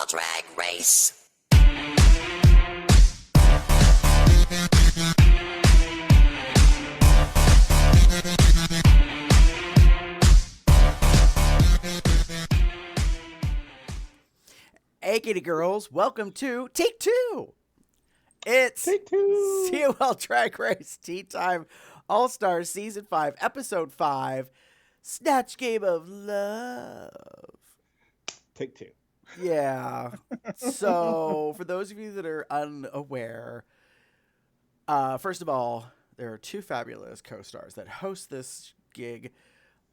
COL Drag Race. Hey, kitty girls, welcome to Take Two. It's Take two. COL Drag Race T-Time All-Star Season 5, Episode 5, Snatch Game of Love. Take two. Yeah. So, for those of you that are unaware, first of all, there are two fabulous co-stars that host this gig.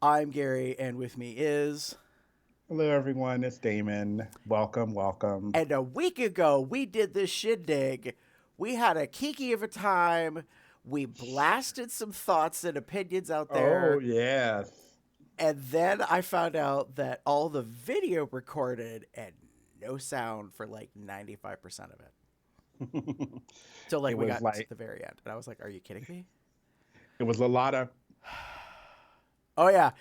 I'm Gary, and with me is... Hello, everyone. It's Damon. Welcome, welcome. And a week ago, we did this shindig. We had a kiki of a time. We blasted some thoughts and opinions out there. Oh, yes. And then I found out that all the video recorded and no sound for like 95% of it. So like we got to the very end. And I was like, are you kidding me? It was a lot of... Oh, yeah.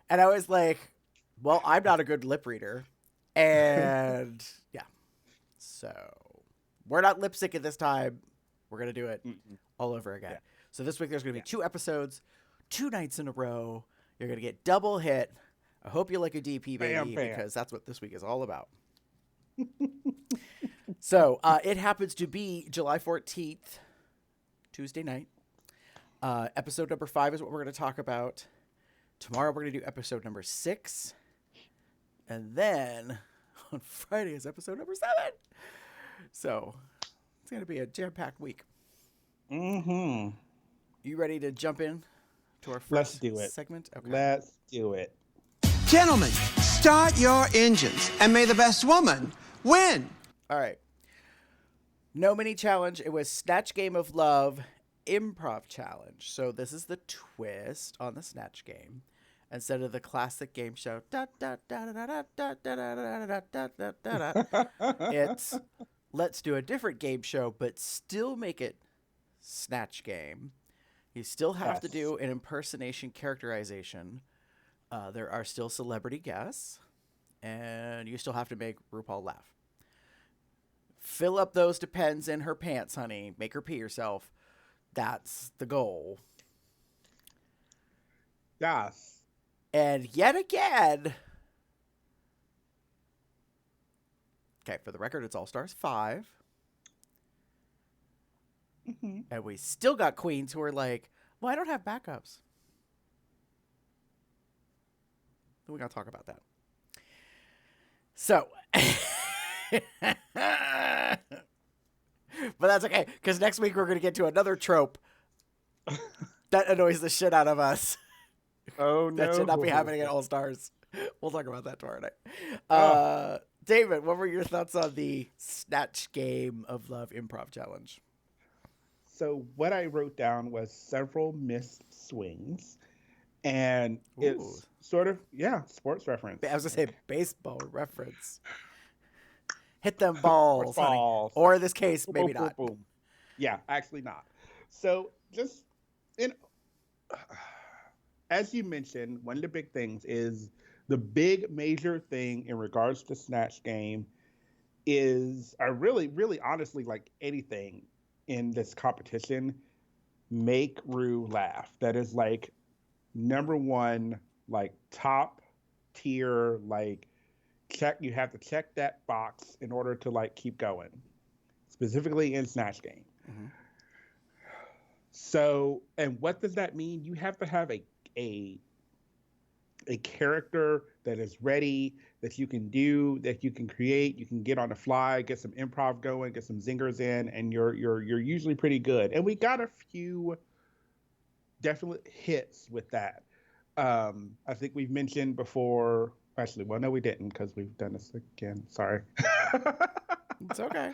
And I was like... Well, I'm not a good lip reader. And yeah. So we're not lip syncing this time. We're going to do it all over again. Yeah. So this week there's going to be 2 episodes, 2 nights in a row. You're going to get double hit. I hope you like a DP, baby, because that's what this week is all about. So it happens to be July 14th, Tuesday night. Episode number 5 is what we're going to talk about. Tomorrow we're going to do episode number 6. And then on Friday is episode number 7. So it's going to be a jam-packed week. Mm-hmm. You ready to jump in to our first segment? Okay. Let's do it. Gentlemen, start your engines and may the best woman win. All right. No mini challenge. It was Snatch Game of Love improv challenge. So this is the twist on the Snatch Game. Instead of the classic game show, it's let's do a different game show, but still make it Snatch Game. You still have to do an impersonation characterization. There are still celebrity guests, and you still have to make RuPaul laugh. Fill up those depends in her pants, honey. Make her pee herself. That's the goal. Yes. And yet again, okay, for the record, it's All Stars 5. Mm-hmm. And we still got queens who are like, well, I don't have backups. We got to talk about that. So, but that's okay, because next week we're going to get to another trope that annoys the shit out of us. Oh, no. That should not be happening at All Stars. We'll talk about that tomorrow night. David, what were your thoughts on the Snatch Game of Love improv challenge? So what I wrote down was several missed swings. And it's sort of, sports reference. I was going to say baseball reference. Hit them balls, balls. Or in this case, maybe not. Boom. Yeah, actually not. So just, as you mentioned, one of the big things is the big major thing in regards to Snatch Game is, I really, really honestly, like anything in this competition, make Rue laugh. That is like number one, like top tier, like you have to check that box in order to like keep going, specifically in Snatch Game. Mm-hmm. So, and what does that mean? You have to have a character that is ready, that you can do, that you can create, you can get on the fly, get some improv going, get some zingers in, and you're usually pretty good. And we got a few definite hits with that. I think we've mentioned before. Actually, well, no, we didn't, because we've done this again. Sorry. It's okay.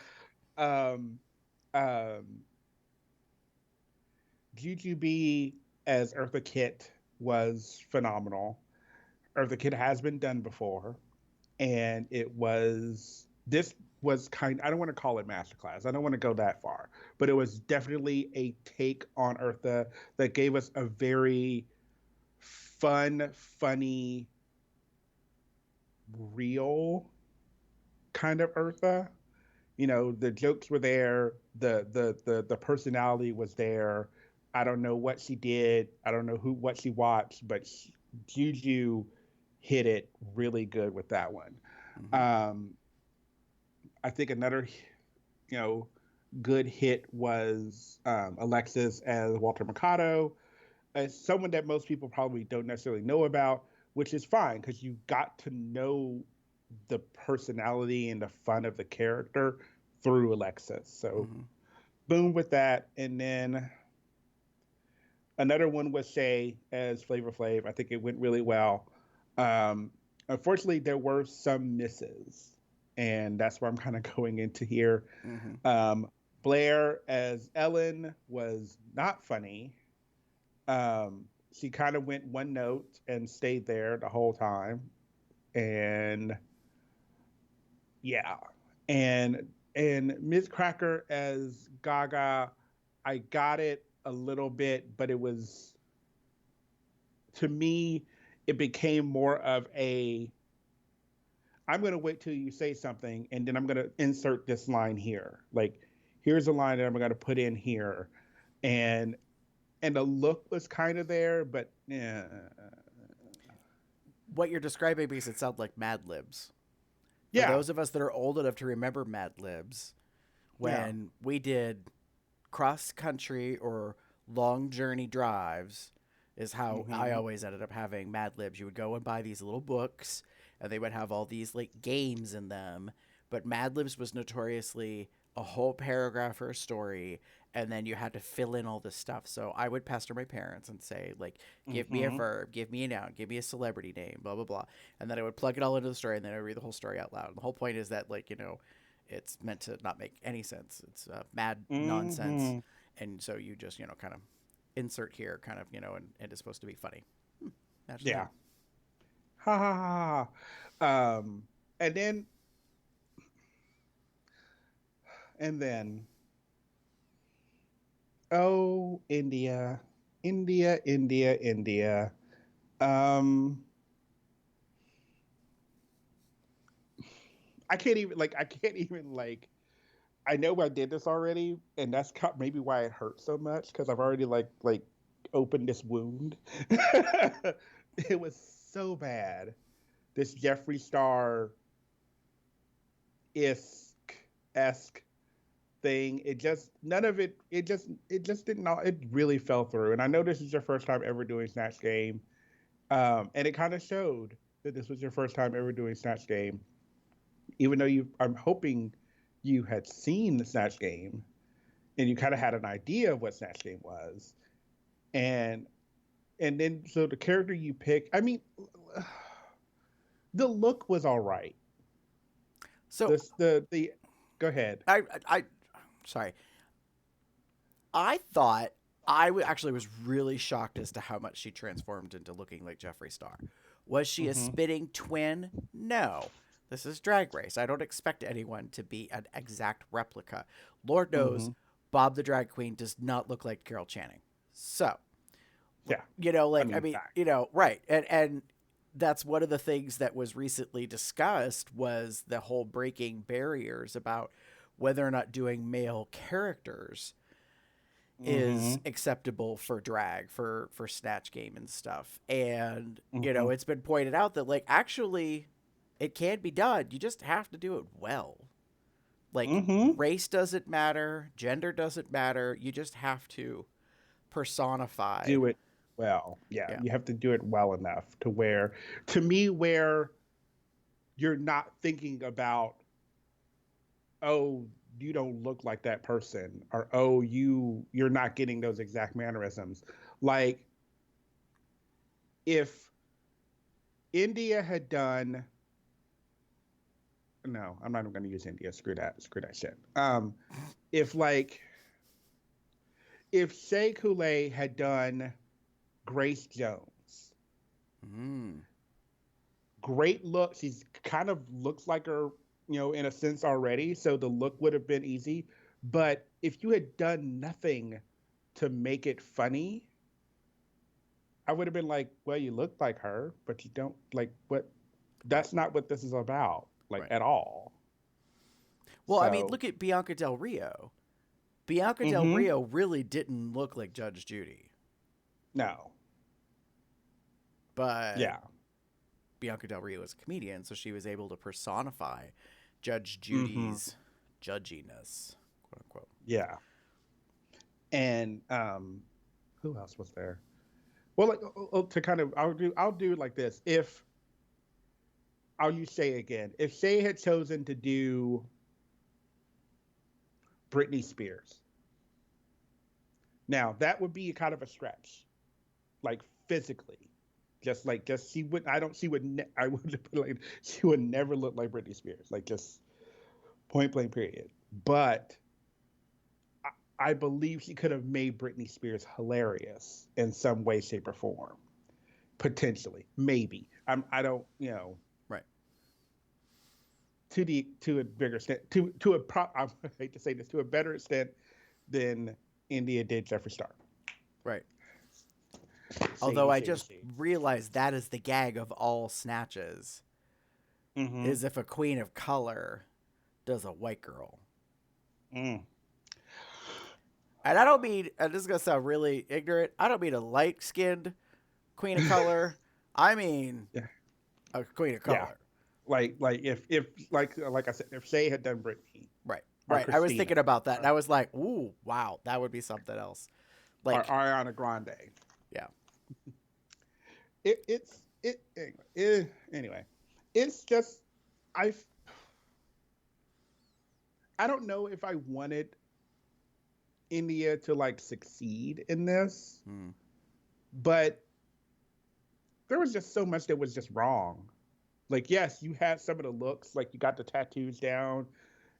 Jujubee as Eartha Kitt was phenomenal. Eartha Kitt has been done before, and this was kind, I don't want to call it masterclass. I don't want to go that far, but it was definitely a take on Eartha that gave us a very fun, funny, real kind of Eartha. You know, the jokes were there, the personality was there. I don't know what she did. I don't know what she watched, but Juju hit it really good with that one. Mm-hmm. I think another, you know, good hit was Alexis as Walter Mercado, as someone that most people probably don't necessarily know about, which is fine because you got to know the personality and the fun of the character through Alexis. So Mm-hmm. boom with that. And then another one was Shay as Flavor Flav. I think it went really well. Um, Unfortunately, there were some misses, and that's where I'm kind of going into here. Mm-hmm. Blair as Ellen was not funny. She kind of went one note and stayed there the whole time. And yeah. And Miss Cracker as Gaga, I got it a little bit, but it was, to me, it became more of a, I'm going to wait till you say something and then I'm going to insert this line here. Like, here's a line that I'm going to put in here. And the look was kind of there, but yeah. What you're describing makes it sound like Mad Libs. For Yeah. those of us that are old enough to remember Mad Libs, Yeah. when we did cross country or long journey drives, is how I Mm-hmm. always ended up having Mad Libs. You would go and buy these little books, and they would have all these like games in them. But Mad Libs was notoriously a whole paragraph or a story, and then you had to fill in all this stuff. So I would pester my parents and say, like, give me a Mm-hmm. verb, give me a noun, give me a celebrity name, blah, blah, blah. And then I would plug it all into the story, and then I would read the whole story out loud. And the whole point is that, like, it's meant to not make any sense. It's mad nonsense. Mm-hmm. And so you just, kind of insert here, kind of, and it's supposed to be funny. Imagine Yeah. that. Ha ha ha. Ha. And then, and then, oh, India, India, India, India. Um, I can't even like, I know I did this already, and that's maybe why it hurts so much because I've already like opened this wound. It was so bad. This Jeffree Star esque thing. It just none of it. It just didn't. It really fell through. And I know this is your first time ever doing Snatch Game, and it kind of showed that this was your first time ever doing Snatch Game. Even though I'm hoping you had seen the Snatch Game and you kind of had an idea of what Snatch Game was, and then so the character you pick. I mean, the look was all right. So The go ahead. I sorry. I thought actually was really shocked as to how much she transformed into looking like Jeffree Star. Was she a Mm-hmm. spitting twin? No. This is Drag Race. I don't expect anyone to be an exact replica. Lord knows Mm-hmm. Bob the Drag Queen does not look like Carol Channing. So, Yeah. like, I mean, fact. right. And that's one of the things that was recently discussed was the whole breaking barriers about whether or not doing male characters Mm-hmm. is acceptable for drag for Snatch Game and stuff. And Mm-hmm. it's been pointed out that like actually it can be done. You just have to do it well. Like Mm-hmm. race doesn't matter, gender doesn't matter. You just have to personify. Do it well. Yeah, Yeah. you have to do it well enough to where, to me, where you're not thinking about, oh, you don't look like that person, or oh, you're not getting those exact mannerisms. Like if India had done, no, I'm not even going to use India. Screw that shit. If like if Shea Coulee had done Grace Jones, Mm. great look. She's kind of looks like her, in a sense already. So the look would have been easy. But if you had done nothing to make it funny, I would have been like, well, you look like her, but you don't like what. That's Right. not what this is about, like Right. at all. Well, I mean, So look at Bianca Del Rio. Bianca Del Mhm. Rio really didn't look like Judge Judy, no, but yeah, Bianca Del Rio is a comedian, so she was able to personify Judge hmm Judy's judginess, quote unquote. yeah. And who else was there? Well, like to kind of, I'll do it like this. If I'll use Shay again. If Shay had chosen to do Britney Spears, now that would be kind of a stretch, like physically. Just she would I don't she would I would put like she would never look like Britney Spears, like just point blank period. But I believe she could have made Britney Spears hilarious in some way, shape, or form. Potentially, maybe. I don't, Right. to a bigger extent, I hate to say this, to a better extent than India did Jeffree Star. Right. Although Shady, I shady, just shady. realized that is the gag of all snatches, Mm-hmm. is if a queen of color does a white girl. Mm. And I don't mean, and this is going to sound really ignorant, I don't mean a light-skinned queen of color. I mean Yeah. a queen of Yeah. color. Like if like I said, if Shay had done Britney Right. or Right. I was Christina thinking about that, and or, I was like, ooh, wow, that would be something else. or Like, Ariana Grande, yeah. anyway, it's just I I don't know if I wanted India to like succeed in this, Hmm. but there was just so much that was just wrong. Like, yes, you had some of the looks, like you got the tattoos down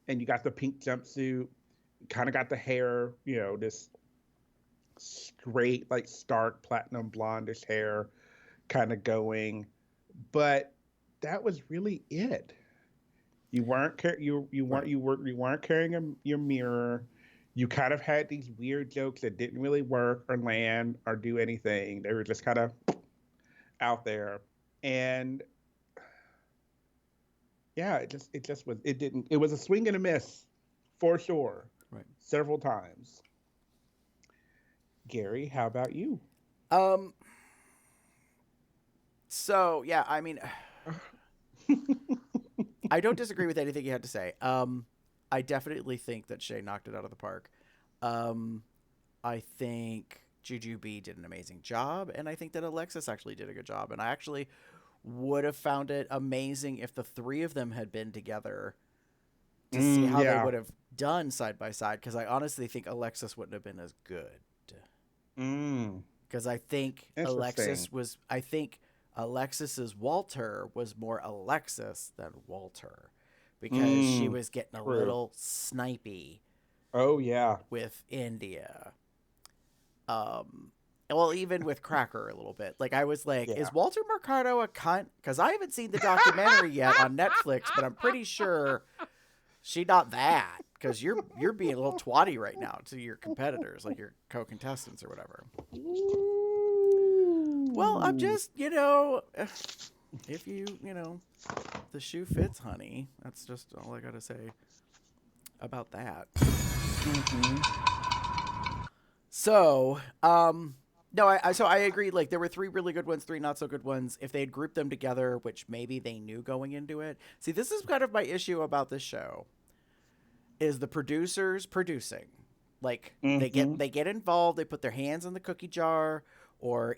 and you got the pink jumpsuit, kind of got the hair, this straight, like stark platinum blondish hair kind of going, but that was really it. You weren't Right. you weren't carrying your mirror. You kind of had these weird jokes that didn't really work or land or do anything. They were just kind of out there, and yeah, it was a swing and a miss for sure, Right. several times. Gary, how about you? Um, so, yeah, I mean, I don't disagree with anything you had to say. I definitely think that Shay knocked it out of the park. Um, I think Juju B did an amazing job, and I think that Alexis actually did a good job. And I actually would have found it amazing if the three of them had been together to see how they Yeah. would have done side by side, because I honestly think Alexis wouldn't have been as good. Mm. Because I think Interesting. Alexis's Walter was more Alexis than Walter, because she Mm. was getting a True. little snipey Oh yeah. with India. Well, even with Cracker a little bit. Like, I was like, Yeah. is Walter Mercado a cunt? Because I haven't seen the documentary yet on Netflix, but I'm pretty sure she not that. Because you're being a little twatty right now to your competitors, like your co-contestants or whatever. Well, I'm Ooh. just, if the shoe fits, honey. That's just all I got to say about that. So, no, I agree. Like, there were three really good ones, three not so good ones. If they had grouped them together, which maybe they knew going into it. See, this is kind of my issue about this show, is the producers producing. Like, Mm-hmm. they get involved, they put their hands in the cookie jar, or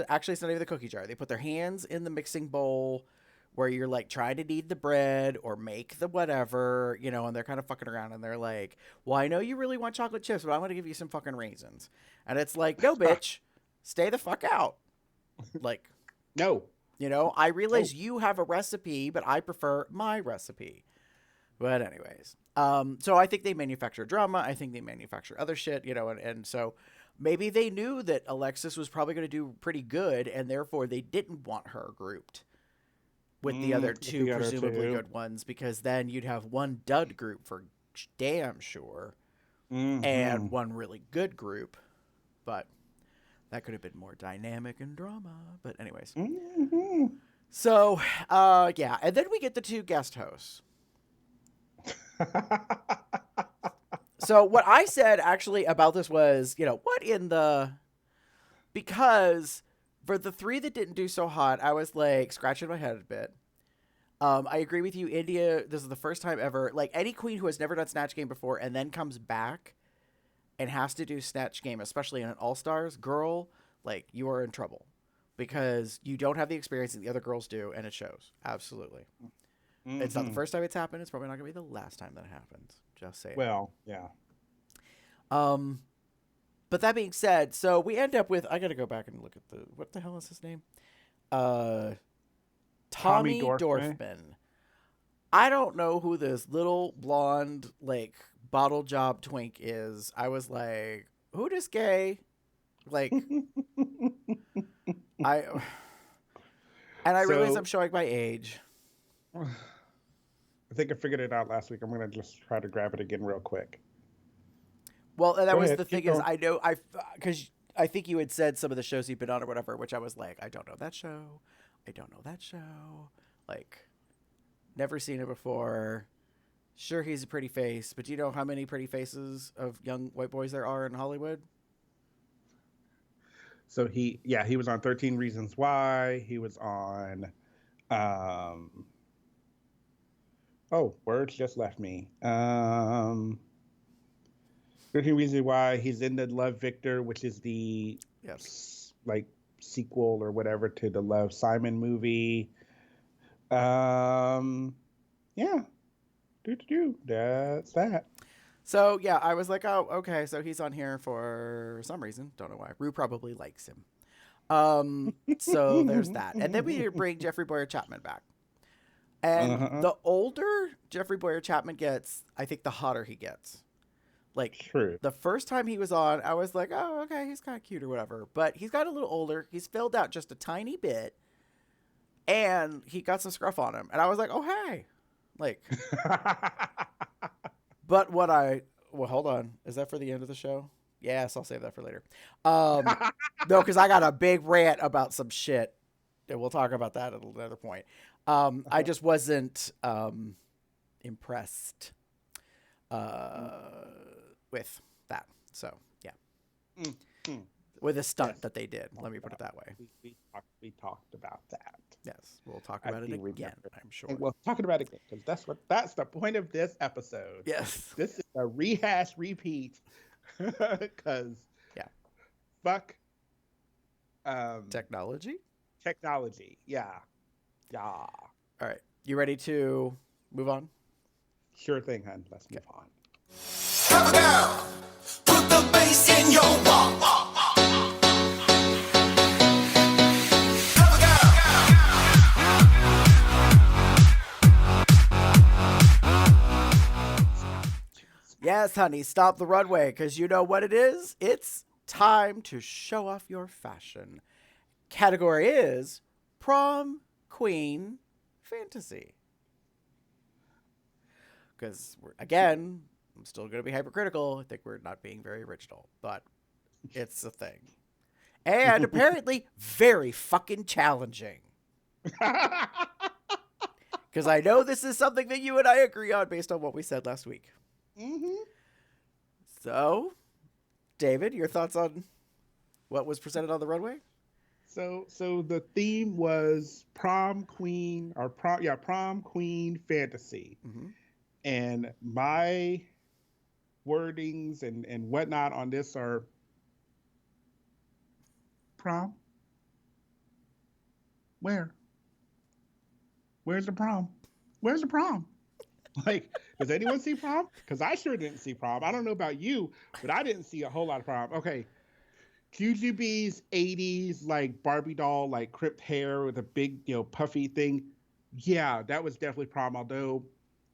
actually, it's not even the cookie jar. They put their hands in the mixing bowl where you're like trying to knead the bread or make the whatever, and they're kind of fucking around, and they're like, well, I know you really want chocolate chips, but I'm going to give you some fucking raisins. And it's like, no, bitch, stay the fuck out. Like, No. I realize No. you have a recipe, but I prefer my recipe. But anyways, so I think they manufacture drama. I think they manufacture other shit, and so maybe they knew that Alexis was probably going to do pretty good, and therefore they didn't want her grouped with the other With two the other presumably two. good ones, because then you'd have one dud group for damn sure Mm-hmm. and one really good group, but that could have been more dynamic and drama. But anyways, Mm-hmm. so yeah, and then we get the two guest hosts. So what I said actually about this was, what in the... Because for the 3 that didn't do so hot, I was like scratching my head a bit. I agree with you, India. This is the first time ever. Like, any queen who has never done Snatch Game before and then comes back and has to do Snatch Game, especially in an All-Stars, girl, like, you are in trouble. Because you don't have the experience that the other girls do, and it shows. Absolutely. Mm-hmm. It's not the first time it's happened. It's probably not going to be the last time that it happens. Just saying. Well, yeah. But that being said, so we end up with... I got to go back and look at the... What the hell is his name? Tommy Dorfman. I don't know who this little blonde, like, bottle job twink is. I was like, who this gay? Like, I realize I'm showing my age. I think I figured it out last week. I'm going to just try to grab it again real quick. Well, and that was the thing is, I know, because I think you had said some of the shows you've been on or whatever, which I was like, I don't know that show. I don't know that show. Like, never seen it before. Sure, he's a pretty face, but do you know how many pretty faces of young white boys there are in Hollywood? So he was on 13 Reasons Why. He was on, words just left me. 13 Reasons Why. He's in the Love Victor, which is the sequel or whatever to the Love Simon movie. That's that. So yeah, I was like, oh, okay, so he's on here for some reason. Don't know why. Rue probably likes him. So there's that. And then we bring Jeffrey Boyer Chapman back. And the older Jeffrey Boyer Chapman gets, I think the hotter he gets. Like, true. The first time he was on, I was like, oh, okay, he's kind of cute or whatever. But he's got a little older. He's filled out just a tiny bit. And he got some scruff on him. And I was like, oh, hey. Like, but well, hold on. Is that for the end of the show? Yes, I'll save that for later. No, because I got a big rant about some shit. And we'll talk about that at another point. I just wasn't impressed with that. So, yeah. With the stunt that they did. Let me put it that way. We talked about that. Yes, we'll talk about it again, I'm sure. We'll talk about it again, because that's the point of this episode. Yes. This is a rehash repeat. Because fuck technology? Technology, yeah. All right. You ready to move on? Sure thing, hun. Let's move on. Cover girl, put the bass in your walk. Yes, honey, stop the runway, because you know what it is? It's time to show off your fashion. Category is Prom Queen Fantasy. Because, again, I'm still going to be hypercritical. I think we're not being very original, but it's a thing. And apparently very fucking challenging. Because I know this is something that you and I agree on based on what we said last week. Mm-hmm. So, David, your thoughts on what was presented on the runway? So the theme was prom queen fantasy. Mm-hmm. And my wordings and whatnot on this are prom? Where's the prom? Where's the prom? Like, does anyone see prom? Because I sure didn't see prom. I don't know about you, but I didn't see a whole lot of prom. Okay. QGB's 80s, like, Barbie doll, like, crimped hair with a big, puffy thing. Yeah, that was definitely prom, although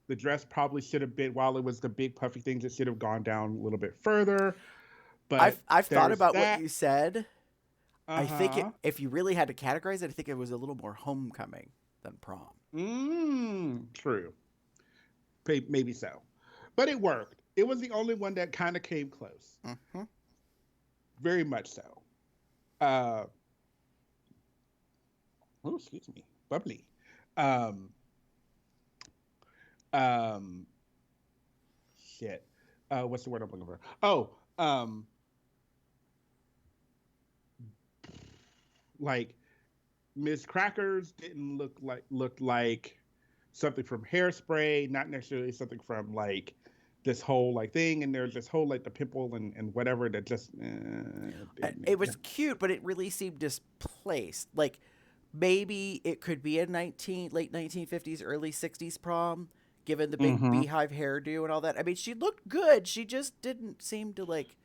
the dress probably should have been, while it was the big puffy things, it should have gone down a little bit further. But I've thought about what you said. Uh-huh. I think if you really had to categorize it, I think it was a little more homecoming than prom. True. Maybe so. But it worked. It was the only one that kind of came close. Mm-hmm. Very much so. Oh, excuse me. Bubbly. shit. What's the word I'm looking for? Oh, like Miss Crackers didn't looked like something from Hairspray, not necessarily something from like this whole like thing. And there's this whole like the pimple and whatever that just It was cute, but it really seemed displaced. Like maybe it could be a late 1950s, early 60s prom, given the big Mm-hmm. beehive hairdo and all that. I mean, she looked good. She just didn't seem to like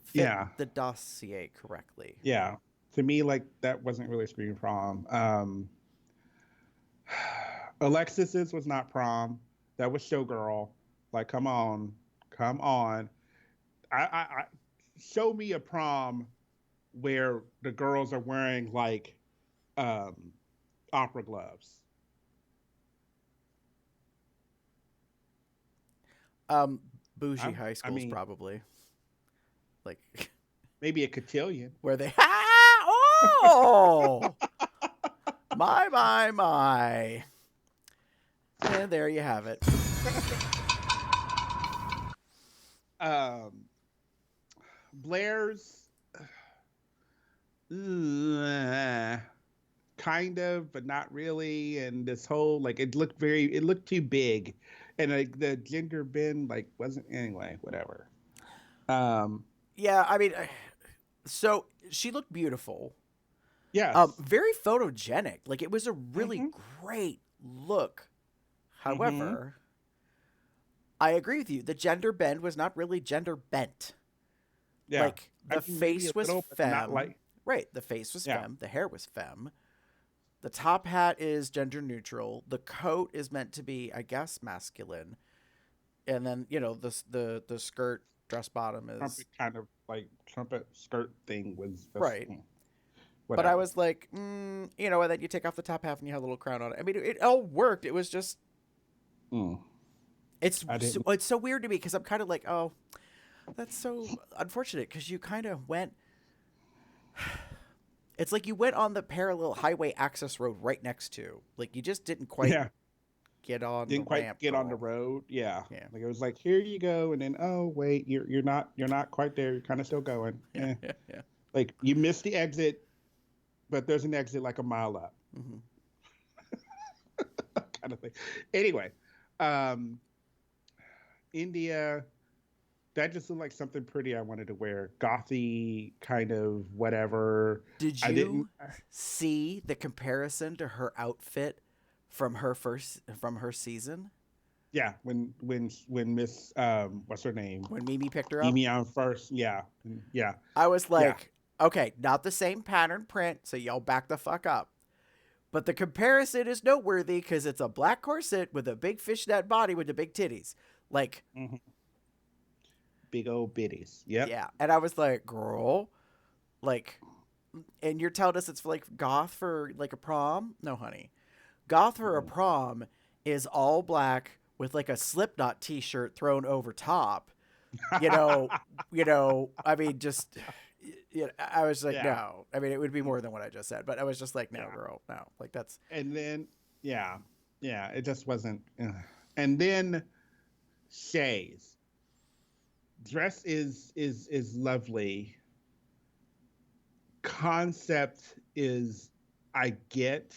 fit Yeah, the dossier correctly. yeah. To me, like that wasn't really screen prom. Alexis's was not prom. That was showgirl. Like, come on, come on. I show me a prom where the girls are wearing like um, opera gloves. Um, Bougie I'm, high I schools mean, probably like maybe a cotillion. where they oh my, and there you have it. Blair's kind of, but not really. And this whole like it looked too big, and like the gender bend like wasn't anyway. Whatever. Um, Yeah, I mean, so she looked beautiful. yes. Very photogenic. Like it was a really Mm-hmm. great look. Mm-hmm. However, I agree with you. The gender bend was not really gender bent. Yeah. Like I the mean, maybe a face was little, but not femme. like. Right, the face was Yeah. femme. The hair was femme. The top hat is gender neutral. The coat is meant to be, I guess, masculine. And then the skirt dress bottom is Trumpet kind of like trumpet skirt thing was just right. But I whatever. was like, and then you take off the top half and you have a little crown on it. I mean, it all worked. It was just, Mm, I didn't. it's so weird to me because I'm kind of like, oh, that's so unfortunate because you kind of went. It's like you went on the parallel highway access road right next to. Like you just didn't quite Yeah, get on the didn't quite ramp, get on the girl. road. Yeah, Yeah. like it was like here you go, and then oh wait, you're not quite there. You're kind of still going. Yeah, Eh. yeah, yeah. Like you missed the exit, but there's an exit like a mile up, Hmm. kind of thing. Anyway, um, India. That just looked like something pretty I wanted to wear. Gothy kind of whatever. Did I didn't. you see the comparison to her outfit from her season Yeah, when Miss what's her name? when Mimi picked her up? Amy on first. Yeah. Yeah. I was Yeah. like, okay, not the same pattern print, so y'all back the fuck up. But the comparison is noteworthy because it's a black corset with a big fishnet body with the big titties. Like, Hmm. Big old bitties. Yep. yeah. And I was like, girl, like, and you're telling us it's like goth for like a prom? No, honey. Goth for a prom is all black with like a Slipknot t-shirt thrown over top. You know, I mean, just, I was like, Yeah. no. I mean, it would be more than what I just said, but I was just like, no, Yeah. girl, no. Like that's, And then yeah. Yeah, it just wasn't and then Shay's dress is lovely. Concept is I get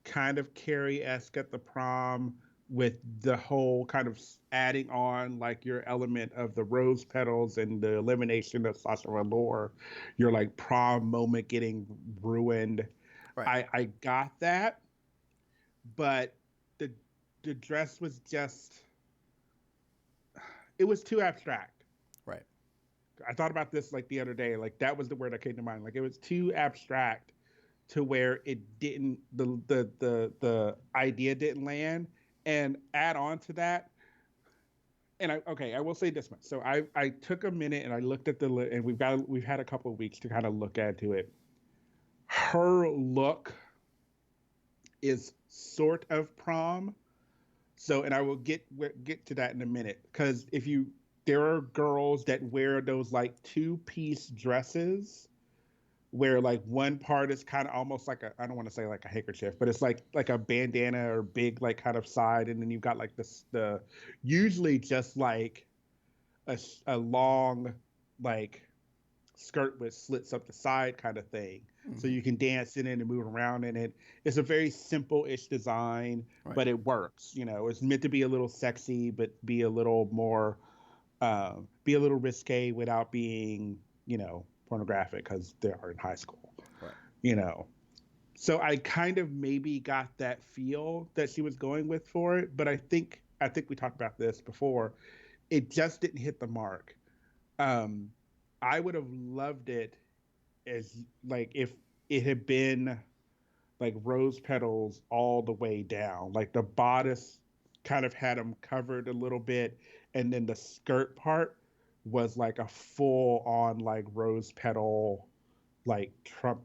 kind of Carrie-esque at the prom with the whole kind of adding on like your element of the rose petals and the elimination of Sasha Velour, your like prom moment getting ruined. right, I got that, but the the dress was just it was too abstract. right. I thought about this like the other day. Like that was the word that came to mind. Like it was too abstract to where it didn't the idea didn't land. And add on to that, and I will say this much. So I took a minute and I looked at and we've had a couple of weeks to kind of look into it. Her look is sort of prom. So, and I will get to that in a minute because there are girls that wear those like two-piece dresses where like one part is kind of almost like I don't want to say like a handkerchief, but it's like a bandana or big like kind of side, and then you've got like the usually just like a long like skirt with slits up the side kind of thing. So you can dance in it and move around in it. It's a very simple-ish design, Right. but it works. You know, it's meant to be a little sexy, but be a little more, be a little risque without being, you know, pornographic because they are in high school. Right. You know, so I kind of maybe got that feel that she was going with for it, but I think we talked about this before. It just didn't hit the mark. I would have loved it as like if it had been like rose petals all the way down, like the bodice kind of had them covered a little bit, and then the skirt part was like a full on like rose petal, like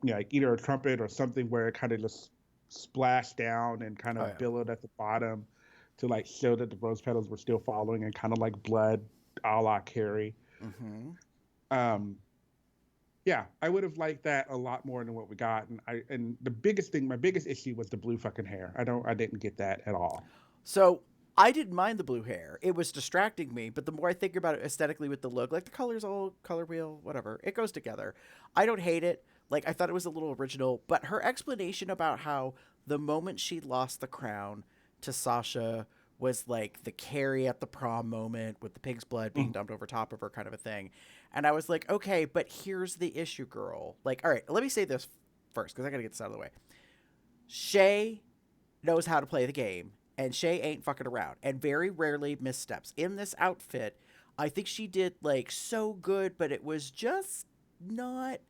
like either a trumpet or something where it kind of just splashed down and kind Oh, of yeah. billowed at the bottom to like show that the rose petals were still following and kind of like blood a la Carrie. Mm-hmm. Um, yeah, I would have liked that a lot more than what we got. And the biggest thing, my biggest issue was the blue fucking hair. I didn't get that at all. So I didn't mind the blue hair. It was distracting me, but the more I think about it aesthetically with the look, like the colors, all color wheel, whatever, it goes together. I don't hate it. Like I thought it was a little original, but her explanation about how the moment she lost the crown to Sasha was like the Carrie at the prom moment with the pig's blood being dumped over top of her kind of a thing. And I was like, okay, but here's the issue, girl. Like, all right, let me say this first because I got to get this out of the way. Shay knows how to play the game, and Shay ain't fucking around and very rarely missteps. In this outfit, I think she did like so good, but it was just not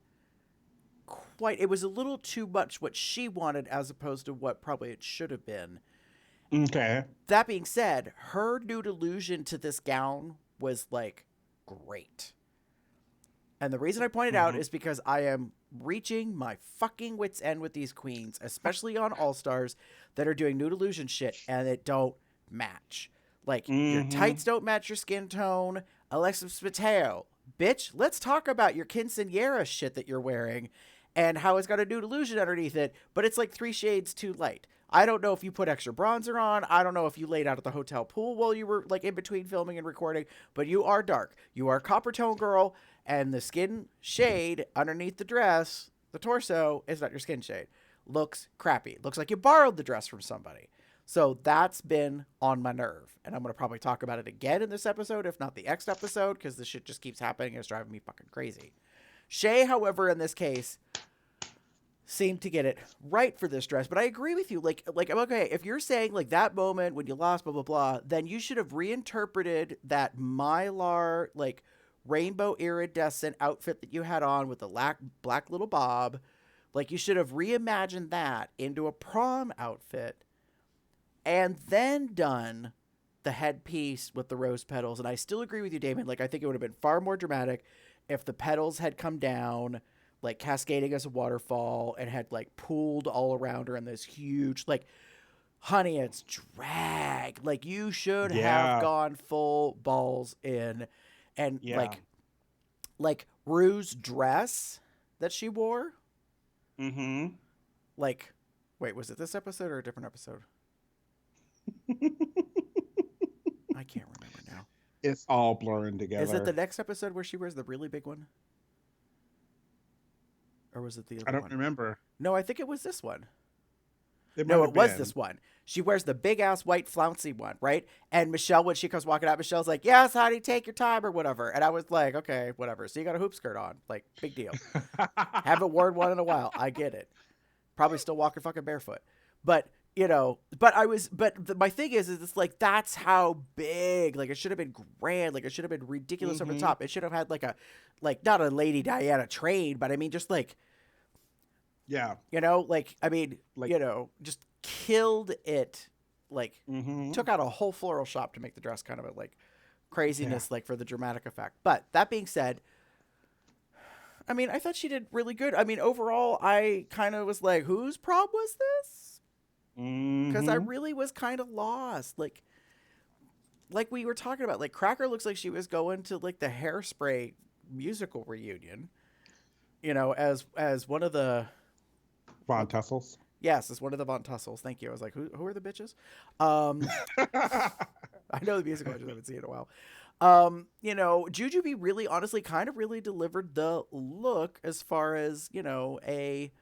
quite. It was a little too much what she wanted as opposed to what probably it should have been. Okay. That being said, her nude allusion to this gown was like great. And the reason I point it out is because I am reaching my fucking wits end with these queens, especially on All Stars that are doing nude illusion shit and it don't match. Like your tights don't match your skin tone. Alexis Mateo, bitch, let's talk about your quinceañera shit that you're wearing and how it's got a nude illusion underneath it, but it's like 3 shades too light. I don't know if you put extra bronzer on. I don't know if you laid out at the hotel pool while you were like in between filming and recording, but you are dark. You are a copper tone girl, and the skin shade underneath the dress, the torso, is not your skin shade. Looks crappy. Looks like you borrowed the dress from somebody. So that's been on my nerve. And I'm going to probably talk about it again in this episode, if not the next episode, because this shit just keeps happening and it's driving me fucking crazy. Shay, however, in this case, seemed to get it right for this dress, but I agree with you. Like, okay, if you're saying like that moment when you lost, blah, blah, blah, then you should have reinterpreted that Mylar, like rainbow iridescent outfit that you had on with the black little bob. Like you should have reimagined that into a prom outfit and then done the headpiece with the rose petals. And I still agree with you, Damon. Like, I think it would have been far more dramatic if the petals had come down, like cascading as a waterfall, and had like pooled all around her in this huge, like, honey, it's drag. Like, you should have gone full balls in. And like Rue's dress that she wore. Like, wait, was it this episode or a different episode? I can't remember now. It's all blurring together. Is it the next episode where she wears the really big one? Or was it the other one? I don't remember. No, I think it was this one. It was this one. She wears the big-ass white flouncy one, right? And Michelle, when she comes walking out, Michelle's like, yes, honey, take your time or whatever. And I was like, okay, whatever. So you got a hoop skirt on. Like, big deal. Haven't worn one in a while. I get it. Probably still walking fucking barefoot. But, you know, my thing is it's like, that's how big, like, it should have been grand. Like, it should have been ridiculous over the top. It should have had, like, not a Lady Diana train, but I mean, just like, yeah, you know, like, I mean, like, you know, just killed it. Like, took out a whole floral shop to make the dress kind of a, like, craziness, like, for the dramatic effect. But that being said, I mean, I thought she did really good. I mean, overall, I kind of was like, whose prom was this? Because I really was kind of lost. Like we were talking about, like, Cracker looks like she was going to, like, the Hairspray musical reunion. you know, as one of the Von Tussles. yes, as one of the Von Tussles. Thank you. I was like, who are the bitches? I know the musical. I just haven't seen it in a while. You know, Jujubee really, honestly, kind of really delivered the look as far as, you know, a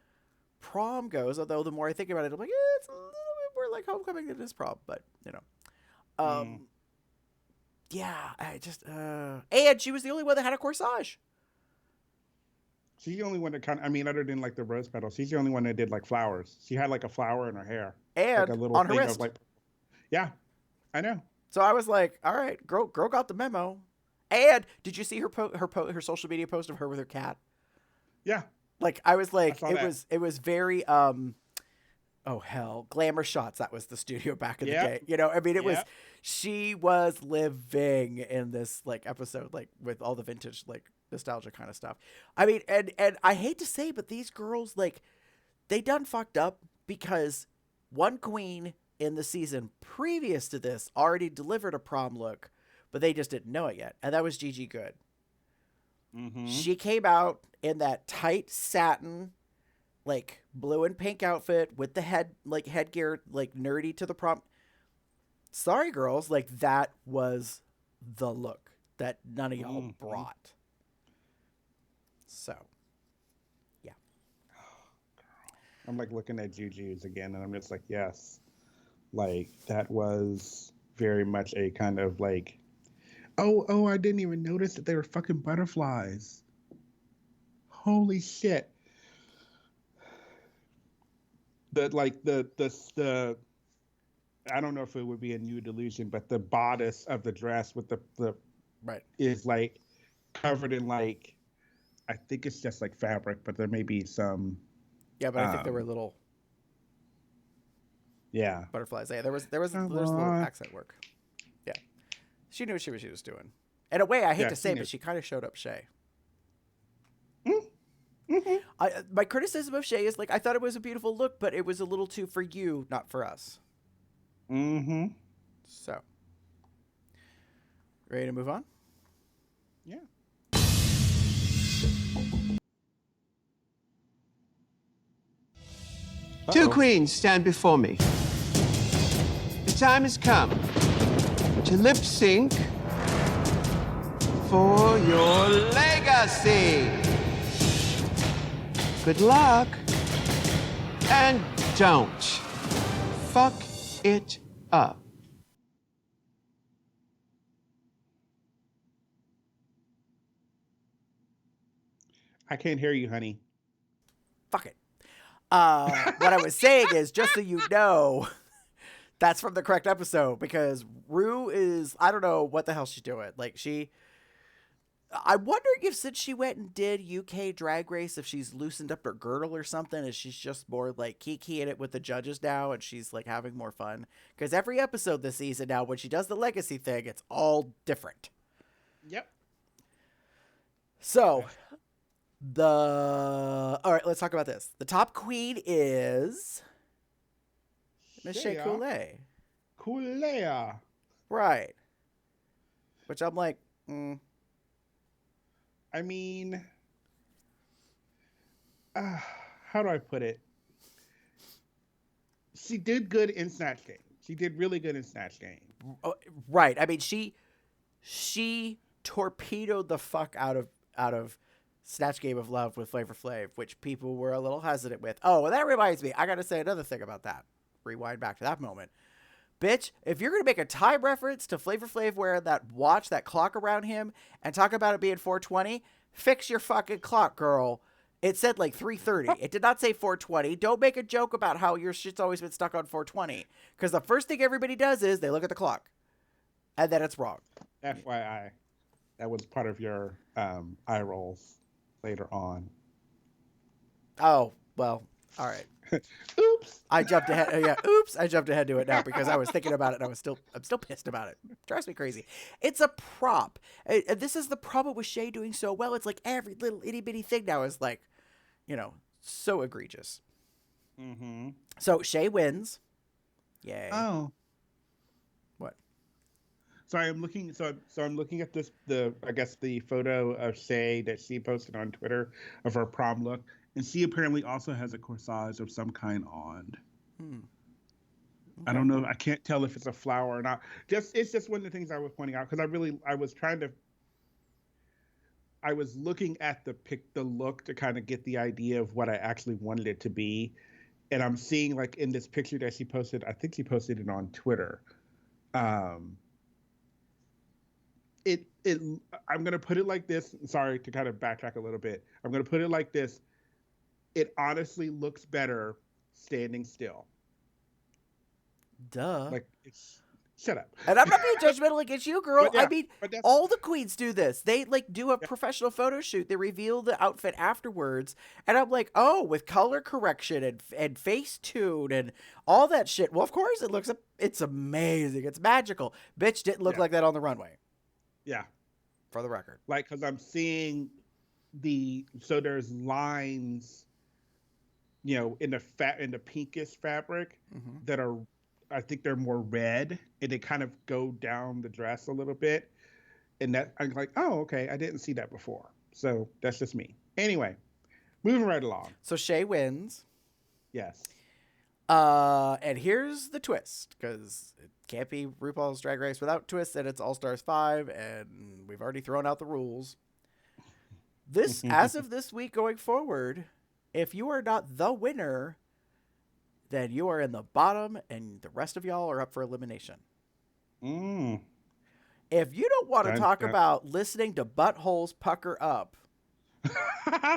prom goes. Although the more I think about it, I'm like, it's a little bit more like homecoming than this prom. But you know, yeah, I just and she was the only one that had a corsage. She's the only one that kind of, I mean, other than like the rose petals, she's the only one that did like flowers. She had like a flower in her hair. Like And a little on her thing wrist. of like, yeah, I know. So I was like, all right, girl got the memo. And did you see her social media post of her with her cat? Yeah. Like I was like, saw that. it was very oh hell, glamour shots. That was the studio back in the Yep. day. You know, I mean, it was Yep. she was living in this like episode, like with all the vintage like nostalgia kind of stuff. I mean, and I hate to say, but these girls like they done fucked up because one queen in the season previous to this already delivered a prom look, but they just didn't know it yet, and that was Gigi Good. Mm-hmm. She came out in that tight satin, like blue and pink outfit with the headgear, like nerdy to the prom. Sorry, girls, like that was the look that none of y'all brought. So, yeah. I'm like looking at Juju's again, and I'm just like, yes, like that was very much a kind of like, oh, I didn't even notice that they were fucking butterflies. Holy shit. The I don't know if it would be a new delusion, but the bodice of the dress with the Right. is like covered in like, I think it's just like fabric, but there may be some. Yeah, but I think there were little Yeah. butterflies. Yeah, there was little accent work. Yeah, she knew what she was doing. In a way, I hate Yeah, to she say, knew. but she kind of showed up Shay. Mm-hmm. My criticism of Shay is like I thought it was a beautiful look, but it was a little too for you, not for us. Mm-hmm. So, ready to move on? Yeah. Two queens stand before me. The time has come to lip sync for your legacy. Good luck. And don't fuck it up. I can't hear you, honey. Fuck it. What I was saying is, just so you know, that's from the correct episode because Rue is, I don't know what the hell she's doing. Like I'm wondering if since she went and did UK Drag Race, if she's loosened up her girdle or something, and she's just more like kikiing it with the judges now, and she's like having more fun. Because every episode this season now, when she does the legacy thing, it's all different. Yep. So, all right, let's talk about this. The top queen is Miss Shea Coulee. Coulee. Right. Which I'm like, I mean, how do I put it? She did good in Snatch Game. She did really good in Snatch Game. right. I mean, she torpedoed the fuck out of Snatch Game of Love with Flavor Flav, which people were a little hesitant with. Oh, and that reminds me, I got to say another thing about that. Rewind back to that moment. Bitch, if you're going to make a time reference to Flavor Flav wearing that watch, that clock around him, and talk about it being 420, fix your fucking clock, girl. It said like 3:30. It did not say 4:20. Don't make a joke about how your shit's always been stuck on 4:20. Because the first thing everybody does is they look at the clock. And then it's wrong. FYI, that was part of your eye rolls later on. Oh, well, all right. Oops. I jumped ahead. Yeah, oops. I jumped ahead to it now because I was thinking about it and I'm still pissed about it. Drives me crazy. It's a prop. And this is the problem with Shay doing so well. It's like every little itty bitty thing now is like, so egregious. Mm-hmm. So Shay wins. Yay. Oh. What? Sorry, I'm looking. So I'm looking at this. I guess the photo of Shay that she posted on Twitter of her prom look, and she apparently also has a corsage of some kind on. Hmm. I don't know. I can't tell if it's a flower or not. It's just one of the things I was pointing out because I was looking at the look to kind of get the idea of what I actually wanted it to be, and I'm seeing like in this picture that she posted. I think she posted it on Twitter. It I'm gonna put it like this. Sorry to kind of backtrack a little bit. I'm gonna put it like this. It honestly looks better standing still. Duh. Like it's shut up. And I'm not being judgmental against you, girl. But yeah, I mean, but that's all the queens do this. They like do a yeah, professional photo shoot. They reveal the outfit afterwards, and I'm like, oh, with color correction and face tune and all that shit. Well, of course it looks. It's amazing. It's magical. Bitch didn't look yeah, like that on the runway. yeah. For the record. Like because I'm seeing there's lines, in the pinkish fabric Mm-hmm. that are, I think they're more red, and they kind of go down the dress a little bit, and that I'm like, oh, okay, I didn't see that before. So that's just me. Anyway, moving right along. So Shay wins. Yes. And here's the twist, because it can't be RuPaul's Drag Race without twists, and it's All Stars 5, and we've already thrown out the rules. As of this week going forward, if you are not the winner, then you are in the bottom, and the rest of y'all are up for elimination. Mm. If you don't want to Dun, talk dun. about listening to buttholes pucker up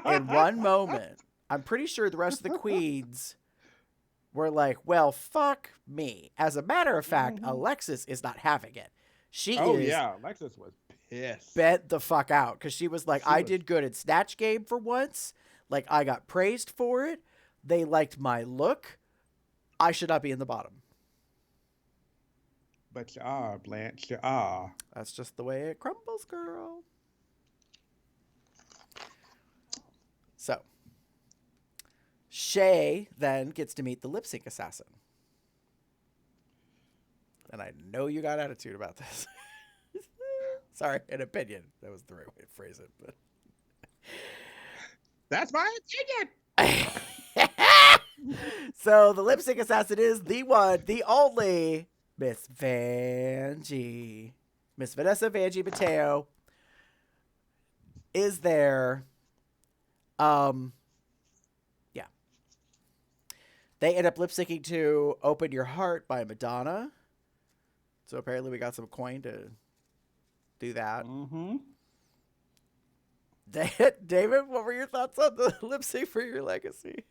in one moment, I'm pretty sure the rest of the queens were like, well, fuck me. As a matter of fact, Alexis is not having it. She is Yeah, Alexis was pissed. bent the fuck out because she was like, I Was, did good at Snatch Game for once. Like, I got praised for it. They liked my look. I should not be in the bottom. but you are, Blanche, you are. That's just the way it crumbles, girl. So, Shay then gets to meet the lip sync assassin. And I know you got attitude about this. Sorry, an opinion. That was the right way to phrase it. But That's my opinion. so the lip sync assassin is the one, the only Miss Vanjie. Miss Vanessa Vanjie Mateo is there. Yeah. They end up lip syncing to Open Your Heart by Madonna. So apparently we got some coin to do that. Mm-hmm. David, what were your thoughts on the lip sync for Your Legacy?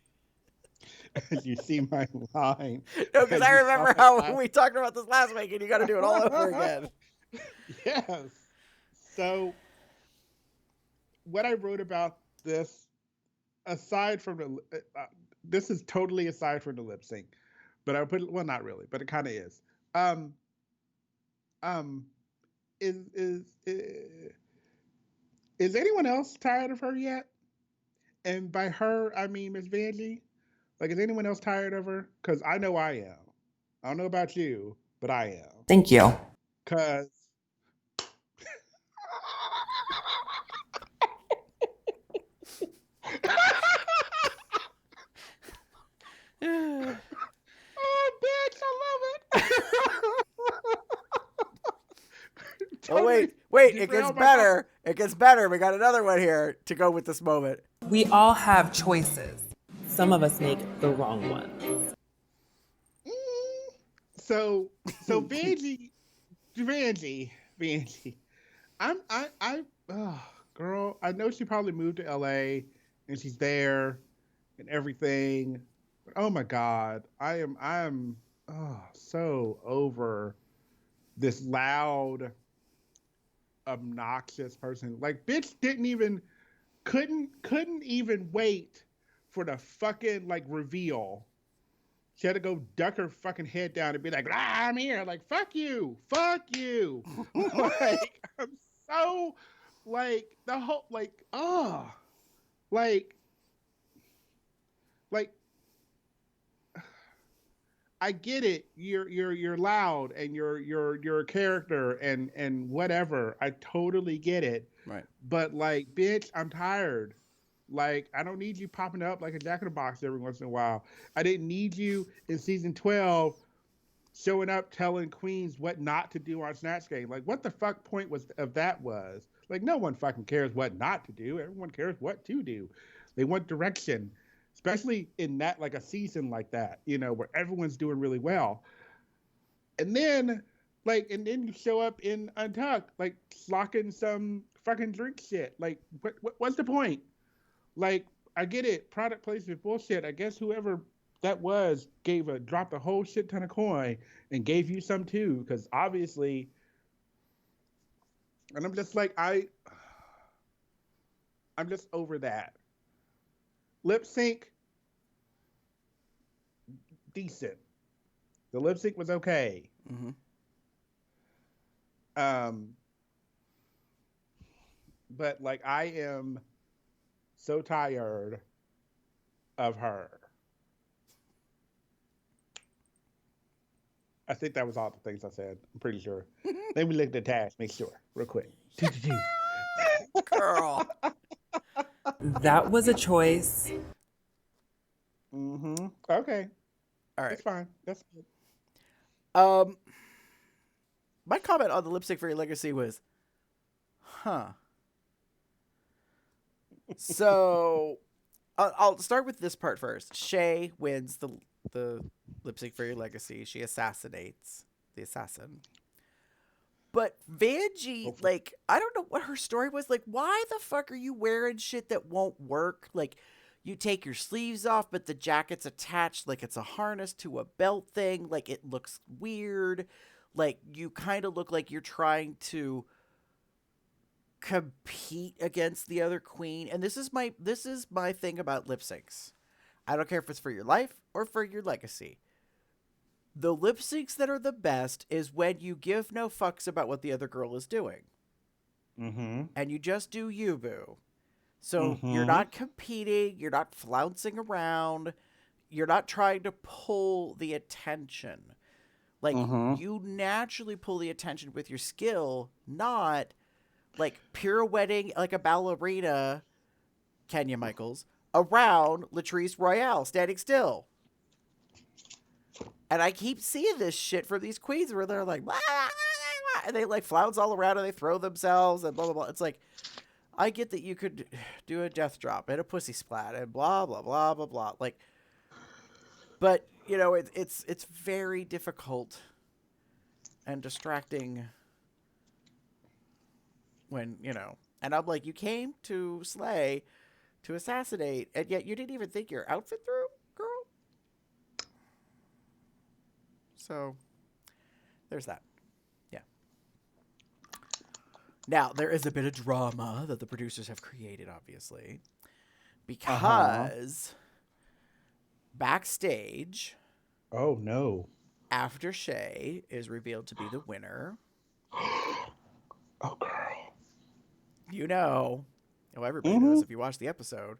You see my line. No, because I remember how we talked about this last week, and you got to do it all over again. Yes. So, what I wrote about this, aside from this is totally aside from the lip sync, but I put, well, not really, but it kind of is. Is anyone else tired of her yet? And by her, I mean Miss Vanjie. Like, is anyone else tired of her? Because I know I am. I don't know about you, but I am. Thank you. Because oh, bitch, I love it. Oh, wait, it gets better. It gets better. We got another one here to go with this moment. We all have choices. Some of us make the wrong ones. So Vanjie. Girl, I know she probably moved to LA and she's there and everything. But oh my God, I'm so over this loud, obnoxious person. Like, bitch couldn't even wait for the fucking like reveal. She had to go duck her fucking head down and be like, I'm here. Like, fuck you. Like, I'm so, like, the whole, like, like, I get it. You're loud and you're a character and whatever. I totally get it. Right. But like, bitch, I'm tired. Like, I don't need you popping up like a jack in the box every once in a while. I didn't need you in season 12 showing up telling queens what not to do on Snatch Game. Like, what the fuck point was of that was? Like, no one fucking cares what not to do. Everyone cares what to do. They want direction, especially in that, like a season like that, you know, where everyone's doing really well. And then, and then you show up in Untucked, like slocking some fucking drink shit. Like, what's the point? Like, I get it, product placement bullshit. I guess whoever that was dropped a whole shit ton of coin and gave you some too, because obviously. And I'm just like, I'm just over that. Lip sync, decent. The lip sync was okay. Mm-hmm. But like, I am so tired of her. I think that was all the things I said. I'm pretty sure. Let me look at the task, make sure, real quick. Girl. That was a choice. Mm-hmm. Okay. All right. That's fine. That's good. My comment on the lip sync for your legacy was, huh. So, I'll start with this part first. Shay wins the lip sync for your legacy. She assassinates the assassin. But Vanjie, like, I don't know what her story was. Like, why the fuck are you wearing shit that won't work? Like, you take your sleeves off, but the jacket's attached like it's a harness to a belt thing. Like, it looks weird. Like, you kind of look like you're trying to compete against the other queen. And this is my thing about lip syncs. I don't care if it's for your life or for your legacy. The lip syncs that are the best is when you give no fucks about what the other girl is doing. Mm-hmm. And you just do you, boo. So you're not competing. You're not flouncing around. You're not trying to pull the attention. Like, you naturally pull the attention with your skill, not like pirouetting like a ballerina, Kenya Michaels, around Latrice Royale, standing still. And I keep seeing this shit from these queens where they're like, blah, blah, blah, blah, and they like flounce all around and they throw themselves and blah, blah, blah. It's like, I get that you could do a death drop and a pussy splat and blah, blah, blah, blah, blah. Like, but, you know, it's very difficult and distracting when, you know, and I'm like, you came to slay, to assassinate, and yet you didn't even think your outfit through, girl? So, there's that. Yeah. Now, there is a bit of drama that the producers have created, obviously, because backstage, Oh no. after Shay is revealed to be the winner, Oh girl. you know, everybody knows if you watch the episode,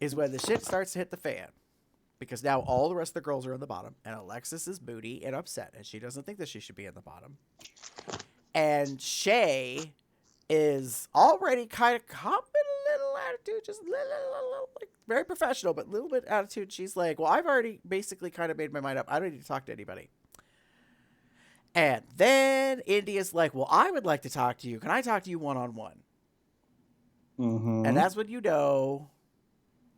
is when the shit starts to hit the fan. Because now all the rest of the girls are in the bottom, and Alexis is moody and upset, and she doesn't think that she should be in the bottom. And Shay is already kind of copping a little attitude, just little, like very professional, but a little bit attitude. She's like, well, I've already basically kind of made my mind up. I don't need to talk to anybody. And then India's like, well, I would like to talk to you. Can I talk to you one-on-one? And that's when you know,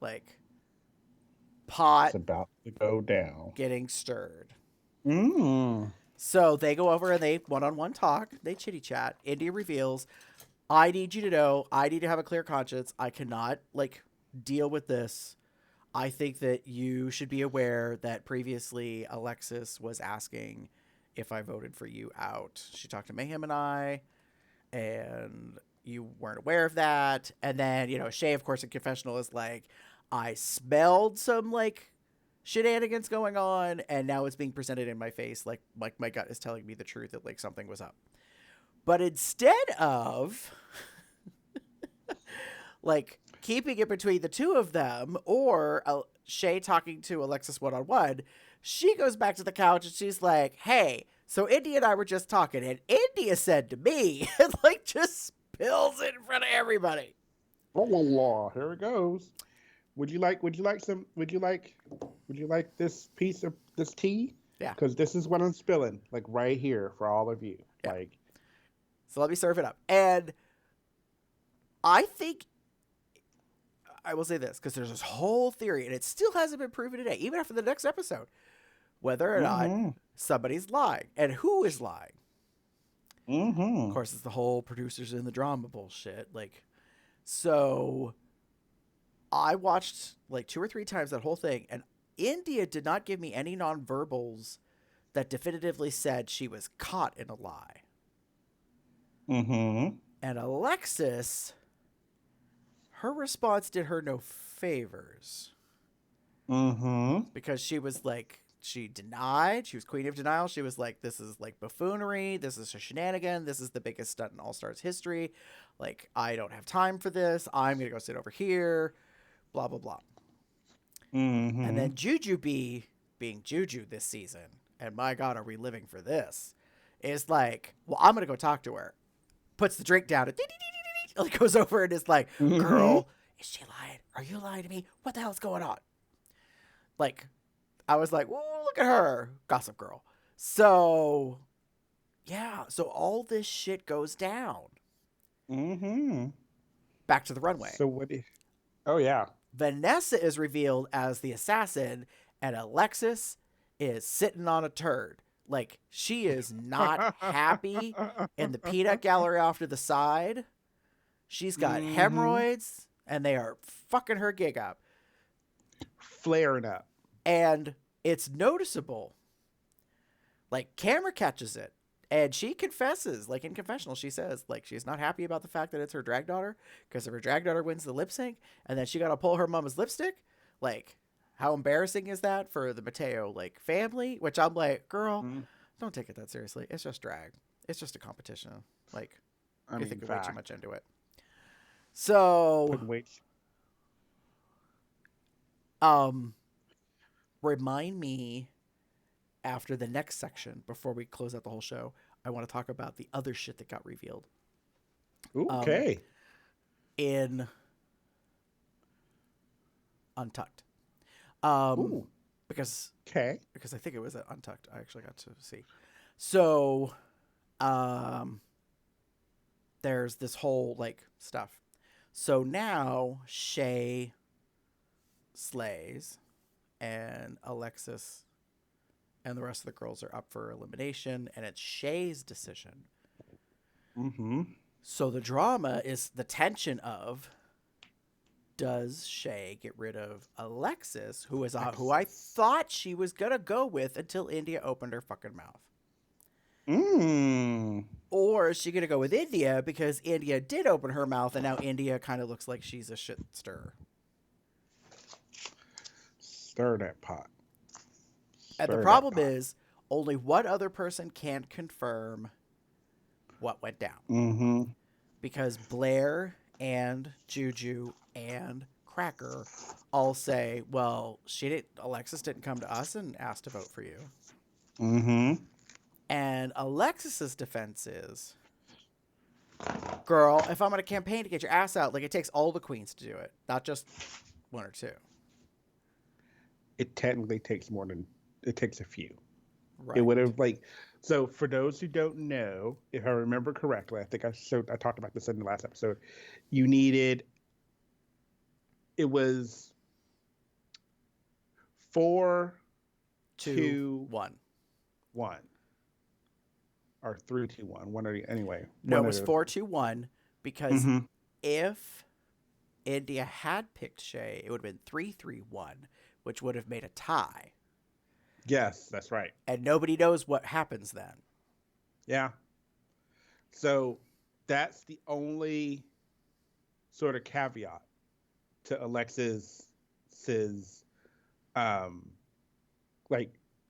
like, pot It's about to go down. getting stirred. So they go over and they one-on-one talk. They chitty chat. India reveals, I need you to know, I need to have a clear conscience. I cannot, like, deal with this. I think that you should be aware that previously Alexis was asking if I voted for you out. She talked to Mayhem and I, and you weren't aware of that. And then, you know, Shay, of course, in confessional is like, I smelled some, like, shenanigans going on, and now it's being presented in my face like my gut is telling me the truth that, like, something was up. But instead of, like, keeping it between the two of them, or Shay talking to Alexis one-on-one, She goes back to the couch and she's like, hey, so India and I were just talking, and India said to me, and like just spills it in front of everybody. Oh, here it goes. Would you like this piece of this tea? Yeah. Because this is what I'm spilling, like right here for all of you. Yeah. Like, So let me serve it up. And I think I will say this, because there's this whole theory, and it still hasn't been proven today, even after the next episode, whether or not somebody's lying and who is lying. Of course, it's the whole producers in the drama bullshit. Like, so I watched like 2 or 3 times that whole thing, and India did not give me any nonverbals that definitively said she was caught in a lie. And Alexis, her response did her no favors. Because she was like, she denied. She was queen of denial. She was like, this is like buffoonery. This is a shenanigan. This is the biggest stunt in All Stars history. Like, I don't have time for this. I'm going to go sit over here. Blah, blah, blah. And then Juju being Juju this season, and my God, are we living for this, is like, well, I'm going to go talk to her. Puts the drink down and like goes over and is like, girl, is she lying? Are you lying to me? What the hell's going on? Like, I was like, whoa, look at her. Gossip Girl. So, yeah. So all this shit goes down. Back to the runway. So what? Oh, yeah. Vanessa is revealed as the assassin, and Alexis is sitting on a turd. Like, she is not happy in the peanut gallery off to the side. She's got hemorrhoids, and they are fucking her gig up. Flaring up. And it's noticeable. Like, camera catches it. And she confesses, like in confessional, she says, like, she's not happy about the fact that it's her drag daughter, because if her drag daughter wins the lip sync, and then she got to pull her mama's lipstick, like, how embarrassing is that for the Mateo, like, family? Which I'm like, girl, don't take it that seriously. It's just drag. It's just a competition. Like, you think way too much into it. So, remind me after the next section, before we close out the whole show, I want to talk about the other shit that got revealed. Okay. In Untucked. Because I think it was at Untucked. I actually got to see. So, there's this whole like stuff. So now Shay slays, and Alexis and the rest of the girls are up for elimination, and it's Shay's decision. So the drama is the tension of, does Shay get rid of Alexis, who I thought she was gonna go with until India opened her fucking mouth? Or is she gonna go with India because India did open her mouth, and now India kind of looks like she's a shit stirrer? Stir that pot. And the problem is, only one other person can confirm what went down. Because Blair and Juju and Cracker all say, well, Alexis didn't come to us and ask to vote for you. And Alexis's defense is, girl, if I'm on a campaign to get your ass out, like, it takes all the queens to do it, not just 1 or 2. It technically takes more than... It takes a few. Right. It would have so for those who don't know, if I remember correctly, I think I talked about this in the last episode. It was 4, 2, 1, or 3, 2, 1. One or the, anyway. No, it was 4, 2, 1 because if India had picked Shay, it would have been 3, 3, 1, which would have made a tie. Yes, that's right. And nobody knows what happens then. Yeah. So that's the only sort of caveat to Alexis's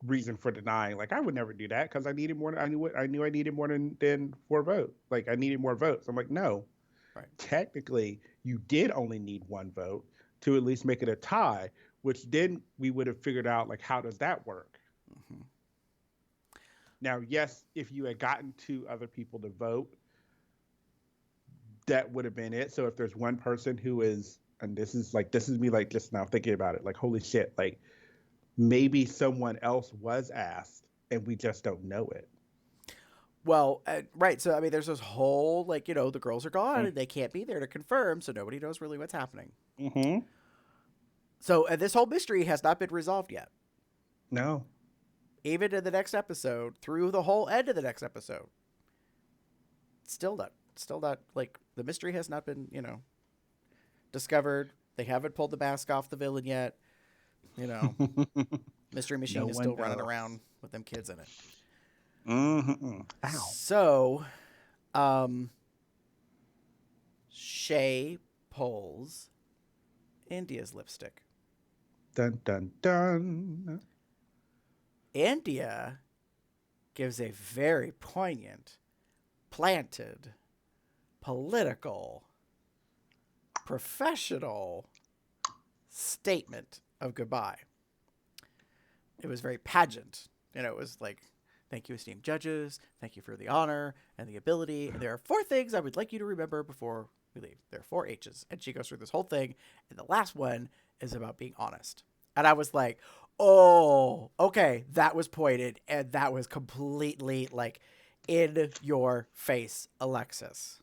reason for denying. Like, I would never do that because I needed more. I knew I needed more than 4 votes. Like, I needed more votes. I'm like, no. Right. Technically, you did only need 1 vote to at least make it a tie, which then we would have figured out, like, how does that work? Now, yes, if you had gotten two other people to vote, that would have been it. So if there's one person who is, and this is me like just now thinking about it, like holy shit, like maybe someone else was asked and we just don't know it. Well, right. So, I mean, there's this whole, like, the girls are gone and they can't be there to confirm, so nobody knows really what's happening. Mm-hmm. So, this whole mystery has not been resolved yet. No. Even in the next episode, through the whole end of the next episode. Still not, like, the mystery has not been, discovered. They haven't pulled the mask off the villain yet. Mystery Machine is still running around with them kids in it. Mm-hmm. Ow. So, Shay pulls India's lipstick. Dun, dun, dun. India gives a very poignant, planted, political, professional statement of goodbye. It was very pageant. It was like, thank you, esteemed judges. Thank you for the honor and the ability. And there are 4 things I would like you to remember before we leave. There are 4 H's. And she goes through this whole thing. And the last one is about being honest. And I was like, oh, okay, that was pointed. And that was completely like in your face, Alexis.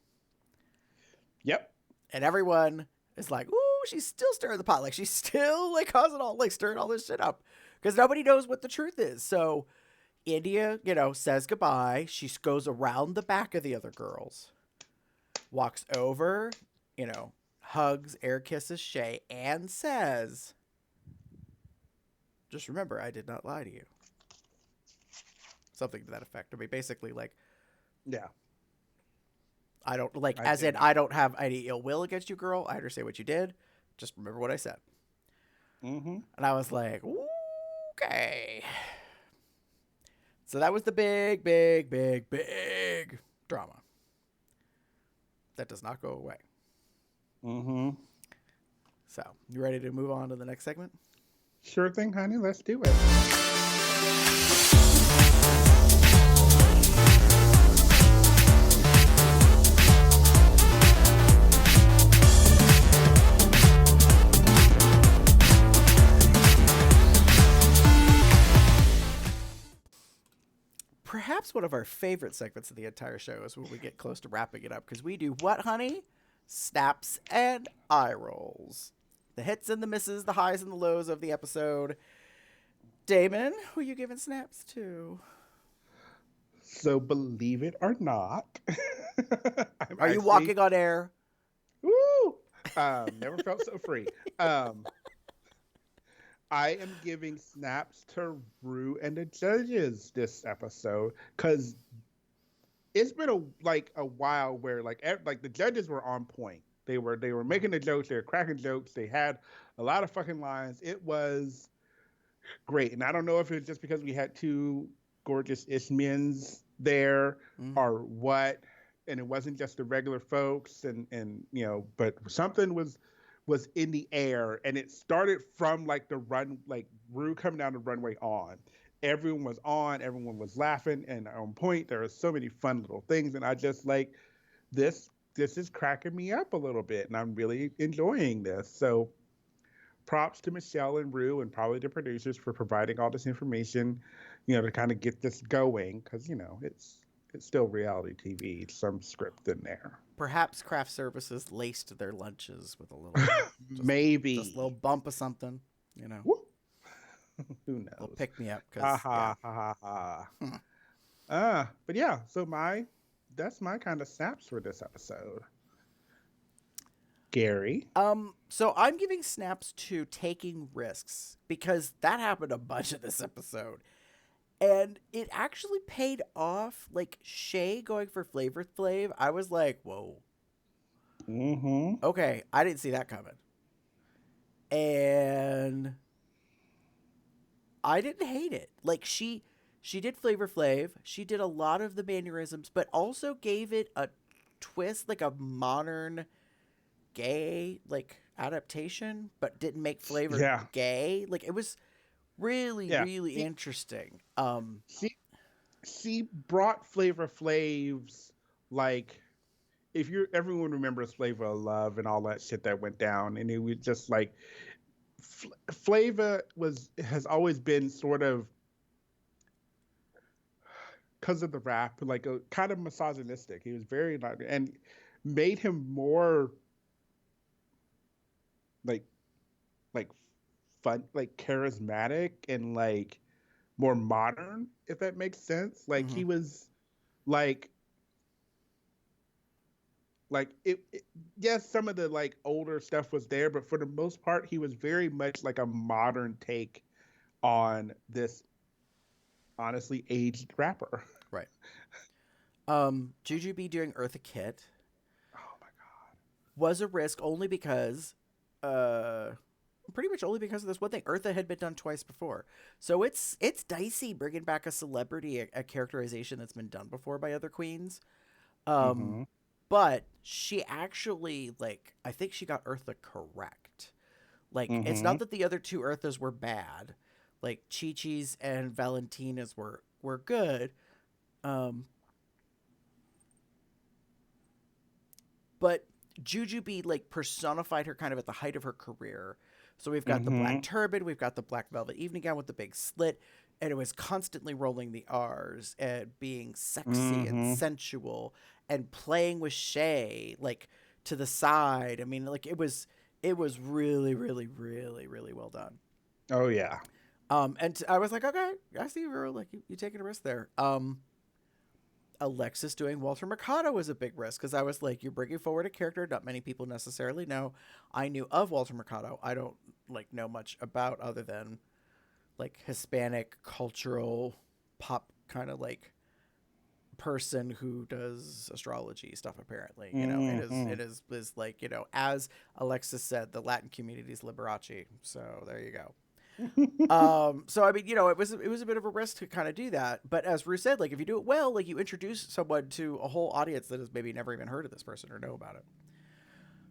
Yep. And everyone is like, ooh, she's still stirring the pot. Like, she's still like causing all, like stirring all this shit up. Because nobody knows what the truth is. So India, says goodbye. She goes around the back of the other girls, walks over, hugs, air kisses Shay, and says, just remember, I did not lie to you. Something to that effect. I mean, basically, like, yeah. I don't, like, I don't have any ill will against you, girl. I understand what you did. Just remember what I said. Mm-hmm. And I was like, okay. So that was the big, big, big, big drama. That does not go away. Mm-hmm. So, you ready to move on to the next segment? Sure thing, honey. Let's do it. Perhaps one of our favorite segments of the entire show is when we get close to wrapping it up, because we do what, honey? Snaps and eye rolls. The hits and the misses, the highs and the lows of the episode. Damon, who are you giving snaps to? So believe it or not, Are you walking on air? Woo! Never felt so free. I am giving snaps to Rue and the judges this episode because it's been a while where like the judges were on point. They were making the jokes. They were cracking jokes. They had a lot of fucking lines. It was great. And I don't know if it's just because we had 2 gorgeous Ishmins there or what. And it wasn't just the regular folks and but something was in the air, and it started from like the run, like Rue coming down the runway on. Everyone was on, everyone was laughing and on point. There are so many fun little things, and I just like this is cracking me up a little bit, and I'm really enjoying this. So props to Michelle and Rue and probably the producers for providing all this information, to kind of get this going, because it's still reality TV, some script in there. Perhaps craft services laced their lunches with a little maybe just a little bump of something, Who knows? It'll pick me up. But yeah, so that's my kind of snaps for this episode. Gary. So I'm giving snaps to taking risks, because that happened a bunch of this episode. And it actually paid off. Like, Shay going for Flavor Flav, I was like, whoa. Mm-hmm. Okay, I didn't see that coming. And I didn't hate it. Like, she did Flavor Flav. She did a lot of the mannerisms, but also gave it a twist, like a modern gay, like, adaptation, but didn't make Flavor gay. Like, it was really, really interesting. she brought Flavor Flav's, like, if you're everyone remembers Flavor of Love and all that shit that went down, and it was just like Flavor has always been sort of, because of the rap, like a kind of misogynistic. He was very not, and made him more like like fun, like charismatic and like more modern, if that makes sense. Like Mm-hmm. he was like it, yes, some of the like older stuff was there, but for the most part he was very much like a modern take on this honestly aged rapper. Right. Jujubee doing Eartha Kitt Oh my god. was a risk only because, uh, pretty much only because of this one thing. Eartha had been done twice before, so it's dicey bringing back a celebrity, a characterization that's been done before by other queens. Um, Mm-hmm. but she actually, like, I think she got Eartha correct. Like, it's Mm-hmm. not that the other two Earthas were bad. Like, Chi Chi's and Valentina's were good. Um, but Jujubee, like, personified her kind of at the height of her career. So we've got the black Mm-hmm. turban, we've got the black velvet evening gown with the big slit, and it was constantly rolling the R's and being sexy and Mm-hmm. sensual and playing with Shay, like, to the side. I mean, like, it was really, really, really, really well done. Oh yeah. And I was like, okay, I see you, girl. Like, you taking a risk there. Alexis doing Walter Mercado was a big risk because I was like, you're bringing forward a character not many people necessarily know. I knew of Walter Mercado. I don't like know much about other than like Hispanic cultural pop kind of like person who does astrology stuff. Apparently, it is Mm-hmm. it is like, as Alexis said, the Latin community's Liberace. So there you go. So I mean, it was a bit of a risk to kind of do that, but as Ruth said, like if you do it well, like you introduce someone to a whole audience that has maybe never even heard of this person or know about it.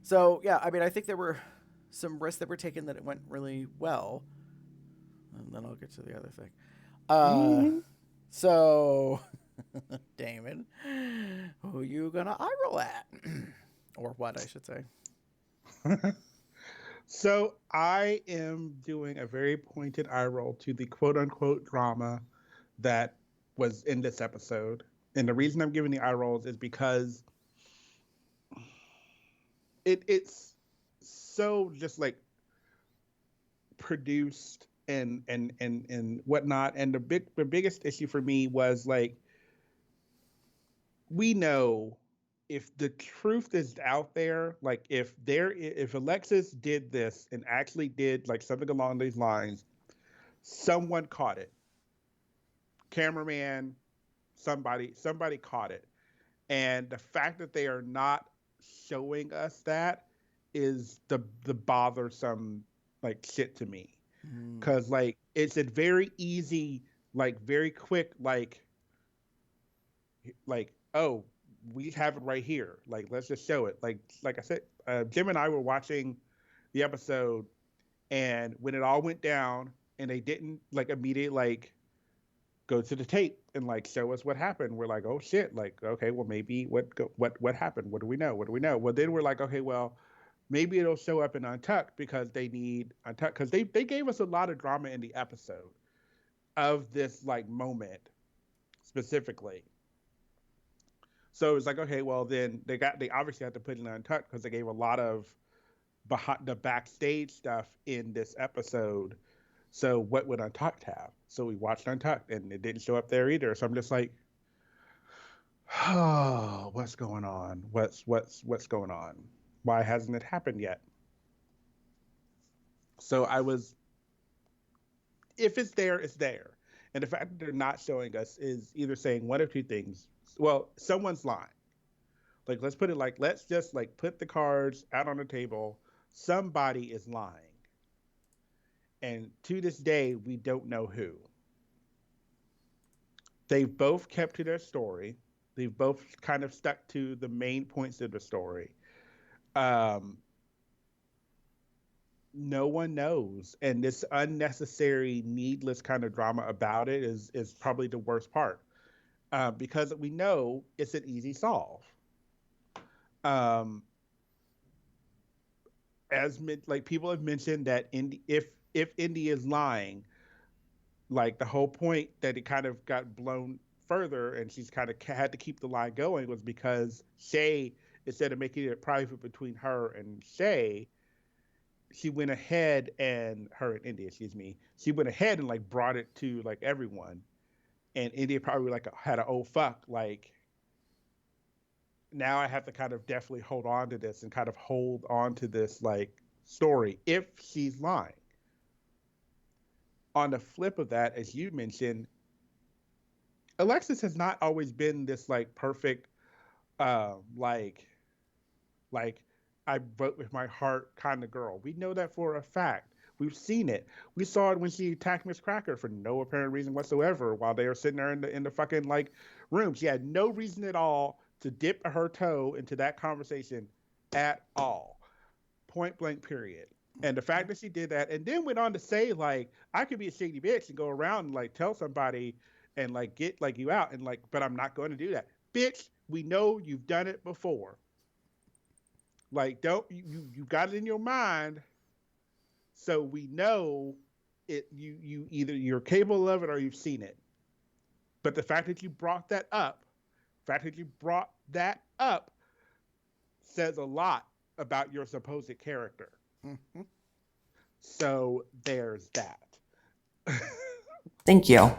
So yeah, I mean, I think there were some risks that were taken that it went really well, and then I'll get to the other thing. Uh, Mm-hmm. so Damon, who you gonna eye roll at, or what I should say? So I am doing a very pointed eye roll to the quote unquote drama that was in this episode. And the reason I'm giving the eye rolls is because it's so just like produced and whatnot. And the biggest issue for me was like, we know if the truth is out there, like if Alexis did this and actually did like something along these lines, someone caught it. Cameraman, somebody caught it. And the fact that they are not showing us that is the bothersome like shit to me. Mm, Cause like it's a very easy, like very quick, like oh, we have it right here. Like let's just show it. Like I said, Jim and I were watching the episode, and when it all went down, and they didn't like immediately like go to the tape and like show us what happened. We're like, oh shit, like okay, well maybe what happened? What do we know? What do we know? Well, then we're like, okay, well maybe it'll show up in Untucked because they need Untucked because they gave us a lot of drama in the episode of this like moment specifically. So it's like, okay, well then they obviously had to put it in Untucked because they gave a lot of behind the backstage stuff in this episode. So what would Untucked have? So we watched Untucked and it didn't show up there either. So I'm just like, oh, what's going on? What's going on? Why hasn't it happened yet? So I was, if it's there, it's there. And the fact that they're not showing us is either saying one of two things. Well, someone's lying. Like let's put it like let's just like put the cards out on the table. Somebody is lying. And to this day, we don't know who. They've both kept to their story. They've both kind of stuck to the main points of the story. Um, no one knows, and this unnecessary, needless kind of drama about it is probably the worst part. because we know it's an easy solve. Um, like people have mentioned that if Indy is lying, like the whole point that it kind of got blown further, and she's kind of had to keep the line going was because Shay, instead of making it private between her and Shay, she went ahead and her and India, excuse me, she went ahead and like brought it to like everyone, and India probably like had an oh fuck, like now I have to kind of definitely hold on to this and kind of hold on to this like story if she's lying. On the flip of that, as you mentioned, Alexis has not always been this like perfect, like like I vote with my heart kind of girl. We know that for a fact. We've seen it. We saw it when she attacked Miss Cracker for no apparent reason whatsoever while they were sitting there in the fucking like room. She had no reason at all to dip her toe into that conversation at all. Point blank period. And the fact that she did that and then went on to say like I could be a shady bitch and go around and like tell somebody and like get like you out and like but I'm not going to do that. Bitch, we know you've done it before. Like don't you got it in your mind, so we know it. You either you're capable of it or you've seen it. But the fact that you brought that up, says a lot about your supposed character. Mhm. So there's that. Thank you.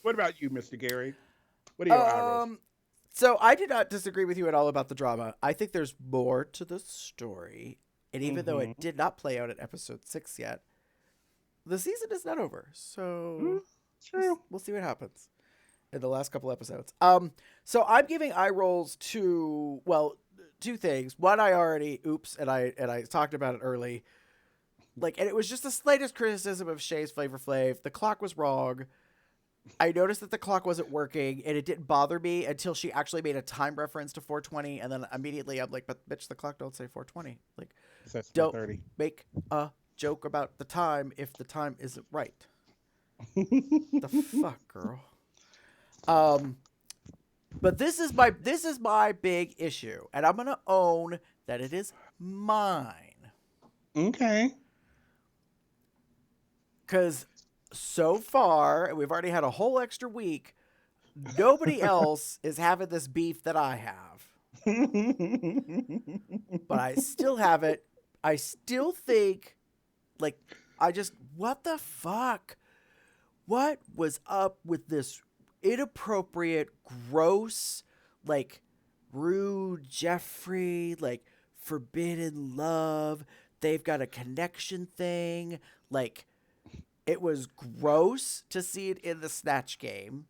What about you, Mr. Gary? What are your eye rolls? So I did not disagree with you at all about the drama. I think there's more to the story, and even though it did not play out in episode 6 yet, the season is not over. So True. we'll see what happens in the last couple episodes. So I'm giving eye rolls to two things. One, I already and I talked about it early. Like, and it was just the slightest criticism of Shay's Flavor Flav. The clock was wrong. I noticed that the clock wasn't working, and it didn't bother me until she actually made a time reference to 4:20, and then immediately I'm like, "But bitch, the clock don't say 4:20. Like, That's don't 4:30. make a joke about the time if the time isn't right." The fuck, girl. But this is my big issue, and I'm gonna own that it is mine. Okay. Because so far, and we've already had a whole extra week, nobody else is having this beef that I have. But I still have it. I still think, like, what the fuck? What was up with this inappropriate, gross, like, rude Jeffrey, like, forbidden love, they've got a connection thing, like, it was gross to see it in the Snatch game.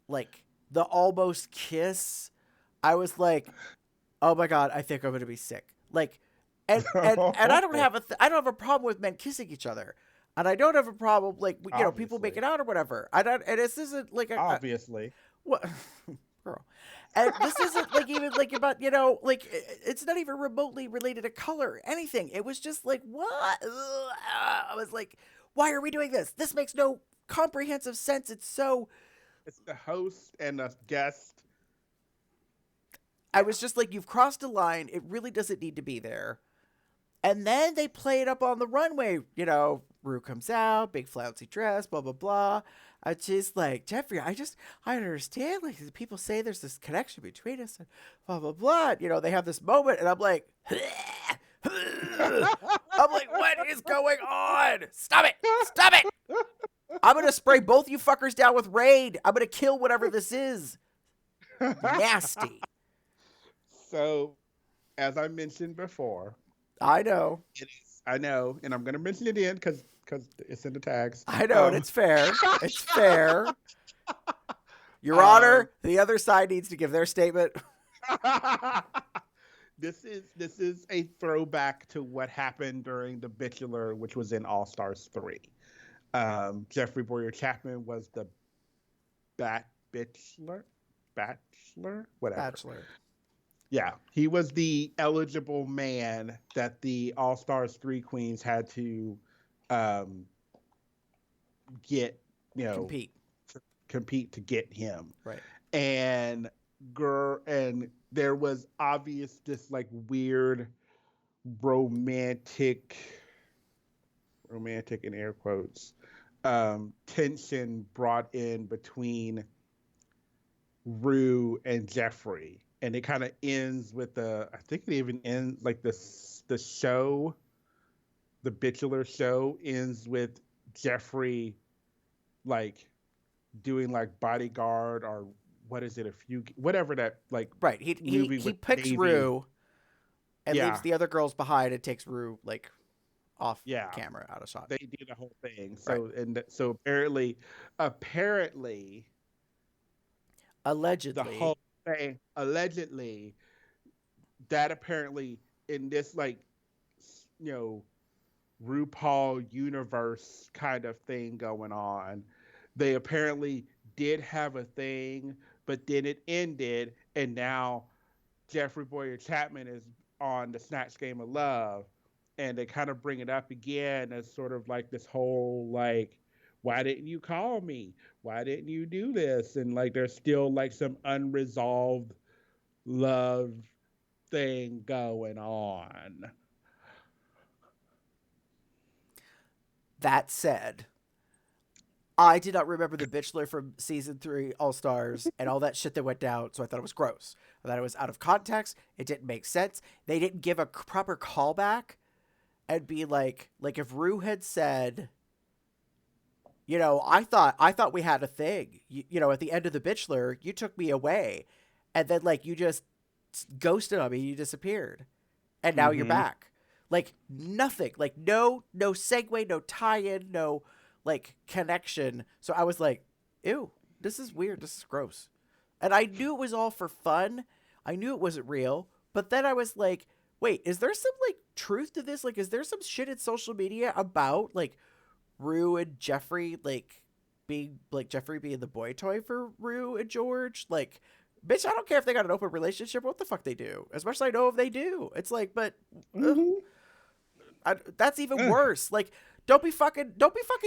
Like, the almost kiss. I was like, oh my God, I think I'm going to be sick. Like, and I don't have I don't have a problem with men kissing each other. And I don't have a problem, like, you know, people Obviously. making out or whatever. And this isn't like Obviously. what, girl. And this isn't like even like about, you know, like it's not even remotely related to color or anything. It was just like, what? Ugh. I was like, why are we doing this? This makes no comprehensive sense. It's the host and the guest. I was just like, you've crossed a line. It really doesn't need to be there. And then they play it up on the runway. You know, Rue comes out, big flouncy dress, blah, blah, blah. I just like, Jeffrey, I understand. Like, people say there's this connection between us and blah, blah, blah. You know, they have this moment and I'm like, what is going on? Stop it. Stop it. I'm going to spray both you fuckers down with Raid. I'm going to kill whatever this is. Nasty. So, as I mentioned before, I know. I know, and I'm going to mention it again because it's in the tags. I know, and it's fair. It's fair. Your Honor, the other side needs to give their statement. This is a throwback to what happened during the Bachelor, which was in All Stars 3. Jeffrey Boyer Chapman was the Bachelor, whatever. Bachelor. Yeah, he was the eligible man that the All Stars 3 queens had to um, get, you know, Compete. compete to get him. Right. And and there was obvious this like weird romantic in air quotes tension brought in between Rue and Jeffrey, and it kind of ends with I think it even ends like the show, the Bachelor show ends with Jeffrey like doing like bodyguard or what is it, a few whatever that like Right. He movie he with picks Navy. Rue and leaves Yeah, the other girls behind and takes Rue like off yeah, camera, out of shot. they did the whole thing. Right. So apparently the Allegedly. whole thing allegedly that apparently in this like you know RuPaul universe kind of thing going on. They apparently did have a thing, but then it ended, and now Jeffrey Boyer Chapman is on the Snatch Game of Love, and they kind of bring it up again as sort of like this whole like, why didn't you call me? Why didn't you do this? And like, there's still like some unresolved love thing going on. That said, I did not remember the Bachelor from season 3 All Stars and all that shit that went down, so I thought it was gross. I thought it was out of context. It didn't make sense. They didn't give a proper callback and be like if Rue had said, you know, I thought we had a thing. You know, at the end of the Bachelor, you took me away, and then like you just ghosted on me. You disappeared, and now you're back. Like nothing. Like no segue, no tie-in, no like connection. So I was like, ew, this is weird. This is gross. And I knew it was all for fun. I knew it wasn't real. But then I was like, wait, is there some like truth to this? Like, is there some shit in social media about like Rue and Jeffrey like being like Jeffrey being the boy toy for Rue and George? Like, bitch, I don't care if they got an open relationship. What the fuck they do? As much as I know if they do. It's like, but that's even worse. Like, don't be fucking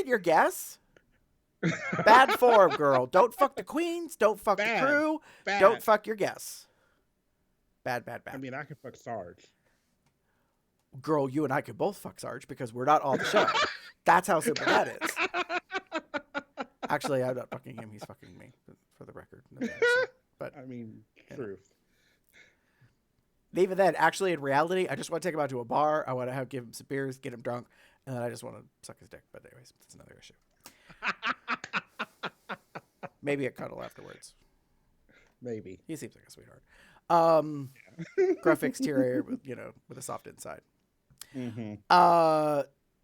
your guess. Bad form, girl. Don't fuck the queens. Don't fuck the crew. Bad. Don't fuck your guests. Bad. I mean, I could fuck Sarge. Girl, you and I could both fuck Sarge because we're not on the show. That's how simple that is. Actually, I'm not fucking him. He's fucking me, for the record. But I mean, truth. Even then, actually, in reality, I just want to take him out to a bar. I want to give him some beers, get him drunk, and then I just want to suck his dick. But anyways, that's another issue. Maybe a cuddle afterwards. Maybe. He seems like a sweetheart. Gruff exterior, with a soft inside.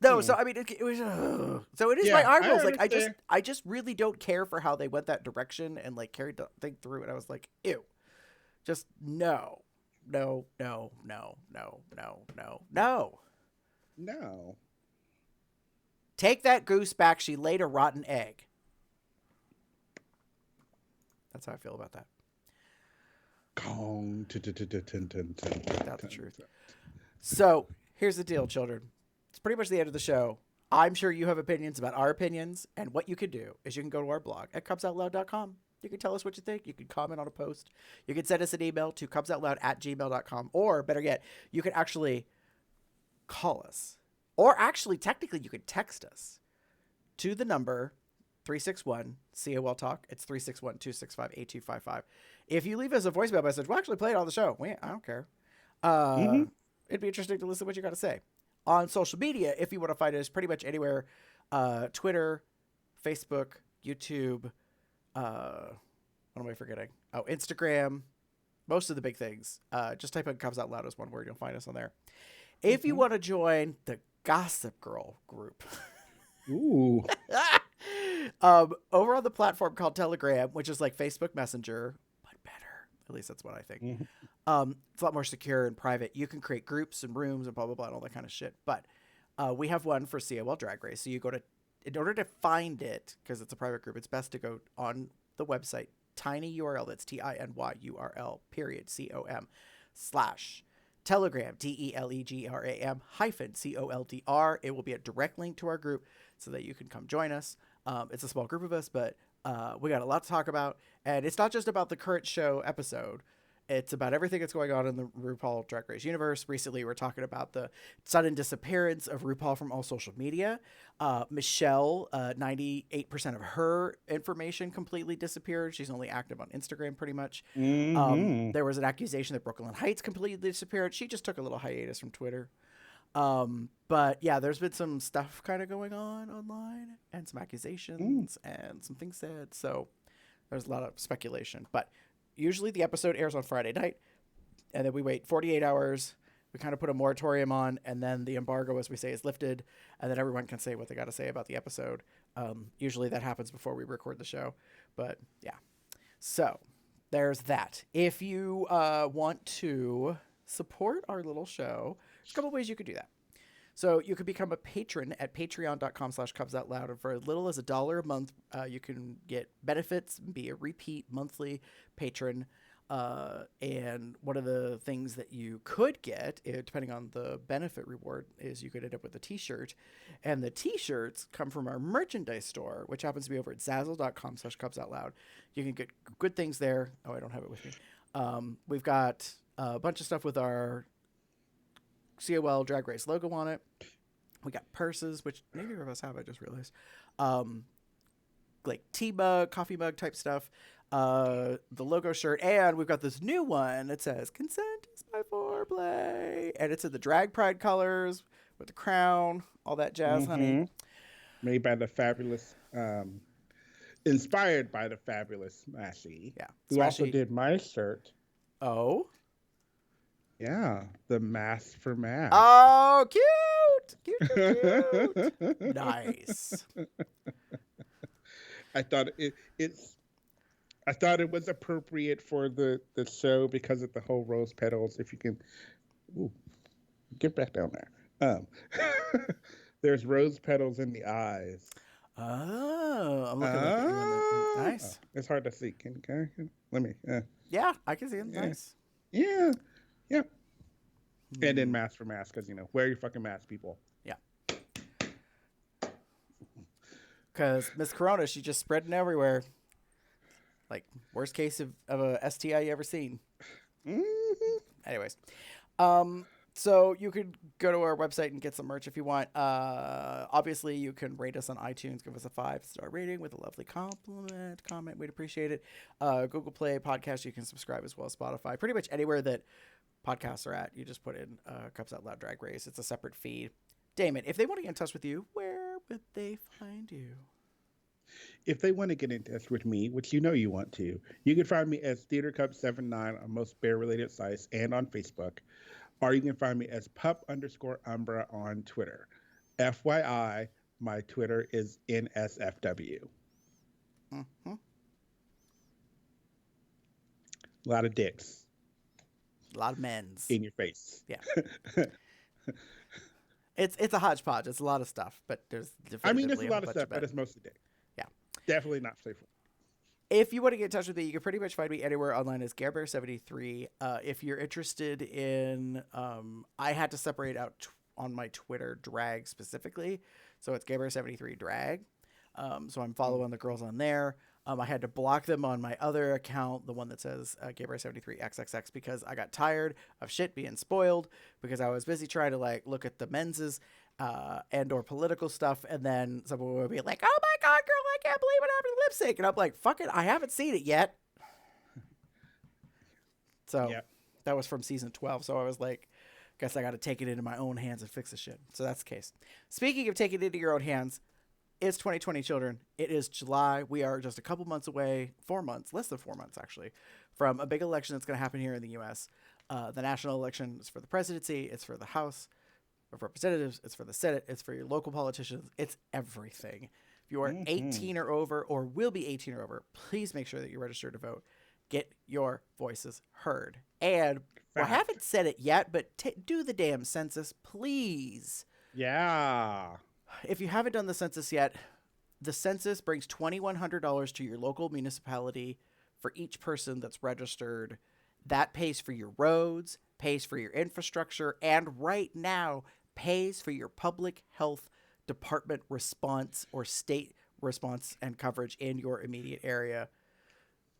No, so I mean, it was. So it is my eyeballs. Like I just really don't care for how they went that direction and like carried the thing through. And I was like, ew, just no. Take that goose back. She laid a rotten egg. That's how I feel about that. That's the truth. So here's the deal, children. It's pretty much the end of the show. I'm sure you have opinions about our opinions, and what you can do is you can go to our blog at cubsoutloud.com. You can tell us what you think. You can comment on a post. You can send us an email to cubsoutloud@gmail.com, or better yet, you can actually call us, or actually technically you can text us to the number 361 COL Talk. It's 361-265-8255. If you leave us a voicemail message, we'll actually play it on the show. I don't care. It'd be interesting to listen to what you got to say. On social media, if you want to find us pretty much anywhere, Twitter, Facebook, YouTube, what am I forgetting? Oh, Instagram, most of the big things. Just type in Cubs Out Loud as one word. You'll find us on there. If you want to join the Gossip Girl group. Ooh. Over on the platform called Telegram, which is like Facebook Messenger, but better. At least that's what I think. It's a lot more secure and private. You can create groups and rooms and blah, blah, blah, and all that kind of shit. But we have one for COL Drag Race. So you go to, in order to find it, because it's a private group, it's best to go on the website, tiny URL, that's TINYURL, period, COM, .com/Telegram, Telegram -COLDR. It will be a direct link to our group so that you can come join us. It's a small group of us, but we got a lot to talk about. And it's not just about the current show episode. It's about everything that's going on in the RuPaul Drag Race universe. Recently, we're talking about the sudden disappearance of RuPaul from all social media. Michelle, 98% of her information completely disappeared. She's only active on Instagram pretty much. There was an accusation that Brooklyn Heights completely disappeared. She just took a little hiatus from Twitter. But yeah, there's been some stuff kind of going on online and some accusations and some things said. So there's a lot of speculation, but usually the episode airs on Friday night, and then we wait 48 hours. We kind of put a moratorium on, and then the embargo, as we say, is lifted, and then everyone can say what they got to say about the episode. Usually that happens before we record the show, but yeah. So there's that. If you want to support our little show, there's a couple ways you could do that. So you could become a patron at patreon.com/cubsoutloud. And for as little as $1 a month, you can get benefits, be a repeat monthly patron. And one of the things that you could get, depending on the benefit reward, is you could end up with a t-shirt. And the t-shirts come from our merchandise store, which happens to be over at zazzle.com/cubsoutloud. You can get good things there. Oh, I don't have it with me. We've got a bunch of stuff with our COL Drag Race logo on it. We got purses, which neither of us have, I just realized. Like tea mug, coffee mug type stuff. The logo shirt, and we've got this new one that says "Consent is my foreplay," and it's in the drag pride colors with the crown, all that jazz, honey. Made by the fabulous, inspired by the fabulous Smashy. Yeah, who also Smashy. did my shirt. Oh, Yeah, the mask for mask. oh, cute. Nice. I thought I thought it was appropriate for the show because of the whole rose petals. If you can, get back down there. There's rose petals in the eyes. Oh, I'm looking at you. Nice. It's hard to see. Can let me? Yeah, I can see it. Nice. Yeah. And then mask for mask, because wear your fucking mask, people. Yeah. Because Miss Corona, she's just spreading everywhere. Like, worst case of a STI you ever seen. Anyways. So you could go to our website and get some merch if you want. Obviously, you can rate us on iTunes. Give us a 5-star rating with a lovely comment. We'd appreciate it. Google Play Podcast, you can subscribe as well as Spotify. Pretty much anywhere that podcasts are at, you just put in Cups Out Loud Drag Race. It's a separate feed. Damon, if they want to get in touch with you, where would they find you? If they want to get in touch with me, which you want to, you can find me as TheaterCup79 on most bear-related sites and on Facebook. Or you can find me as pup_Umbra on Twitter. FYI, my Twitter is NSFW. A lot of dicks. A lot of men's. In your face. Yeah. It's a hodgepodge. It's a lot of stuff, but there's There's definitively a lot of bunch stuff, but it's mostly dick. Yeah. Definitely not safe. If you want to get in touch with me, you can pretty much find me anywhere online as GareBear73. If you're interested in, I had to separate out on my Twitter drag specifically. So it's GareBear73 drag. So I'm following the girls on there. I had to block them on my other account, the one that says GareBear73XXX, because I got tired of shit being spoiled because I was busy trying to look at the men's and or political stuff, and then someone would be like, "Oh my god, girl, I can't believe what happened to lip sync," and I'm like, "Fuck it, I haven't seen it yet." So that was from season 12. So I was like, guess I got to take it into my own hands and fix the shit. So that's the case. Speaking of taking it into your own hands, it's 2020, children. It is July. We are just a couple months away, 4 months, less than 4 months actually, from a big election that's going to happen here in the U.S. The national election is for the presidency. It's for the House of Representatives. It's for the Senate. It's for your local politicians. It's everything. If you are 18 or over, or will be 18 or over, please make sure that you're registered to vote. Get your voices heard. And I haven't said it yet, but do the damn census, please. Yeah. If you haven't done the census yet, the census brings $2,100 to your local municipality for each person that's registered. That pays for your roads. pays for your infrastructure, and right now pays for your public health department response or state response and coverage in your immediate area.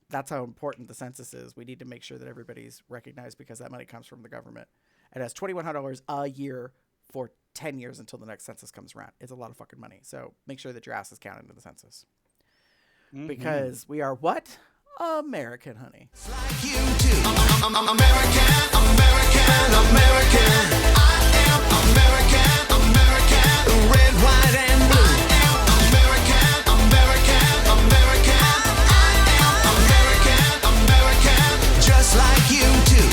That's how important the census is. We need to make sure that everybody's recognized because that money comes from the government. It has $2,100 a year for 10 years until the next census comes around. It's a lot of fucking money. So make sure that your ass is counted in the census. Because we are what? American, honey. Like you too. I'm American, American, American. I am American, American. Red, white, and blue. I am American, American, American. I am American, American. Just like you too.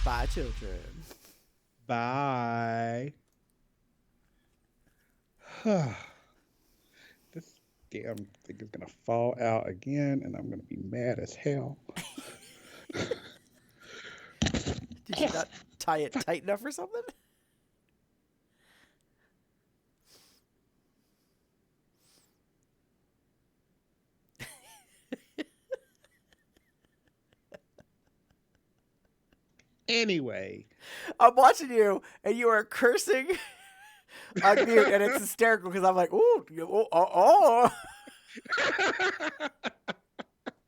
Bye, children. Bye. This damn thing is gonna fall out again, and I'm gonna be mad as hell. Did you not tie it tight enough or something? Anyway, I'm watching you, and you are cursing on mute, and it's hysterical because I'm like, ooh, oh.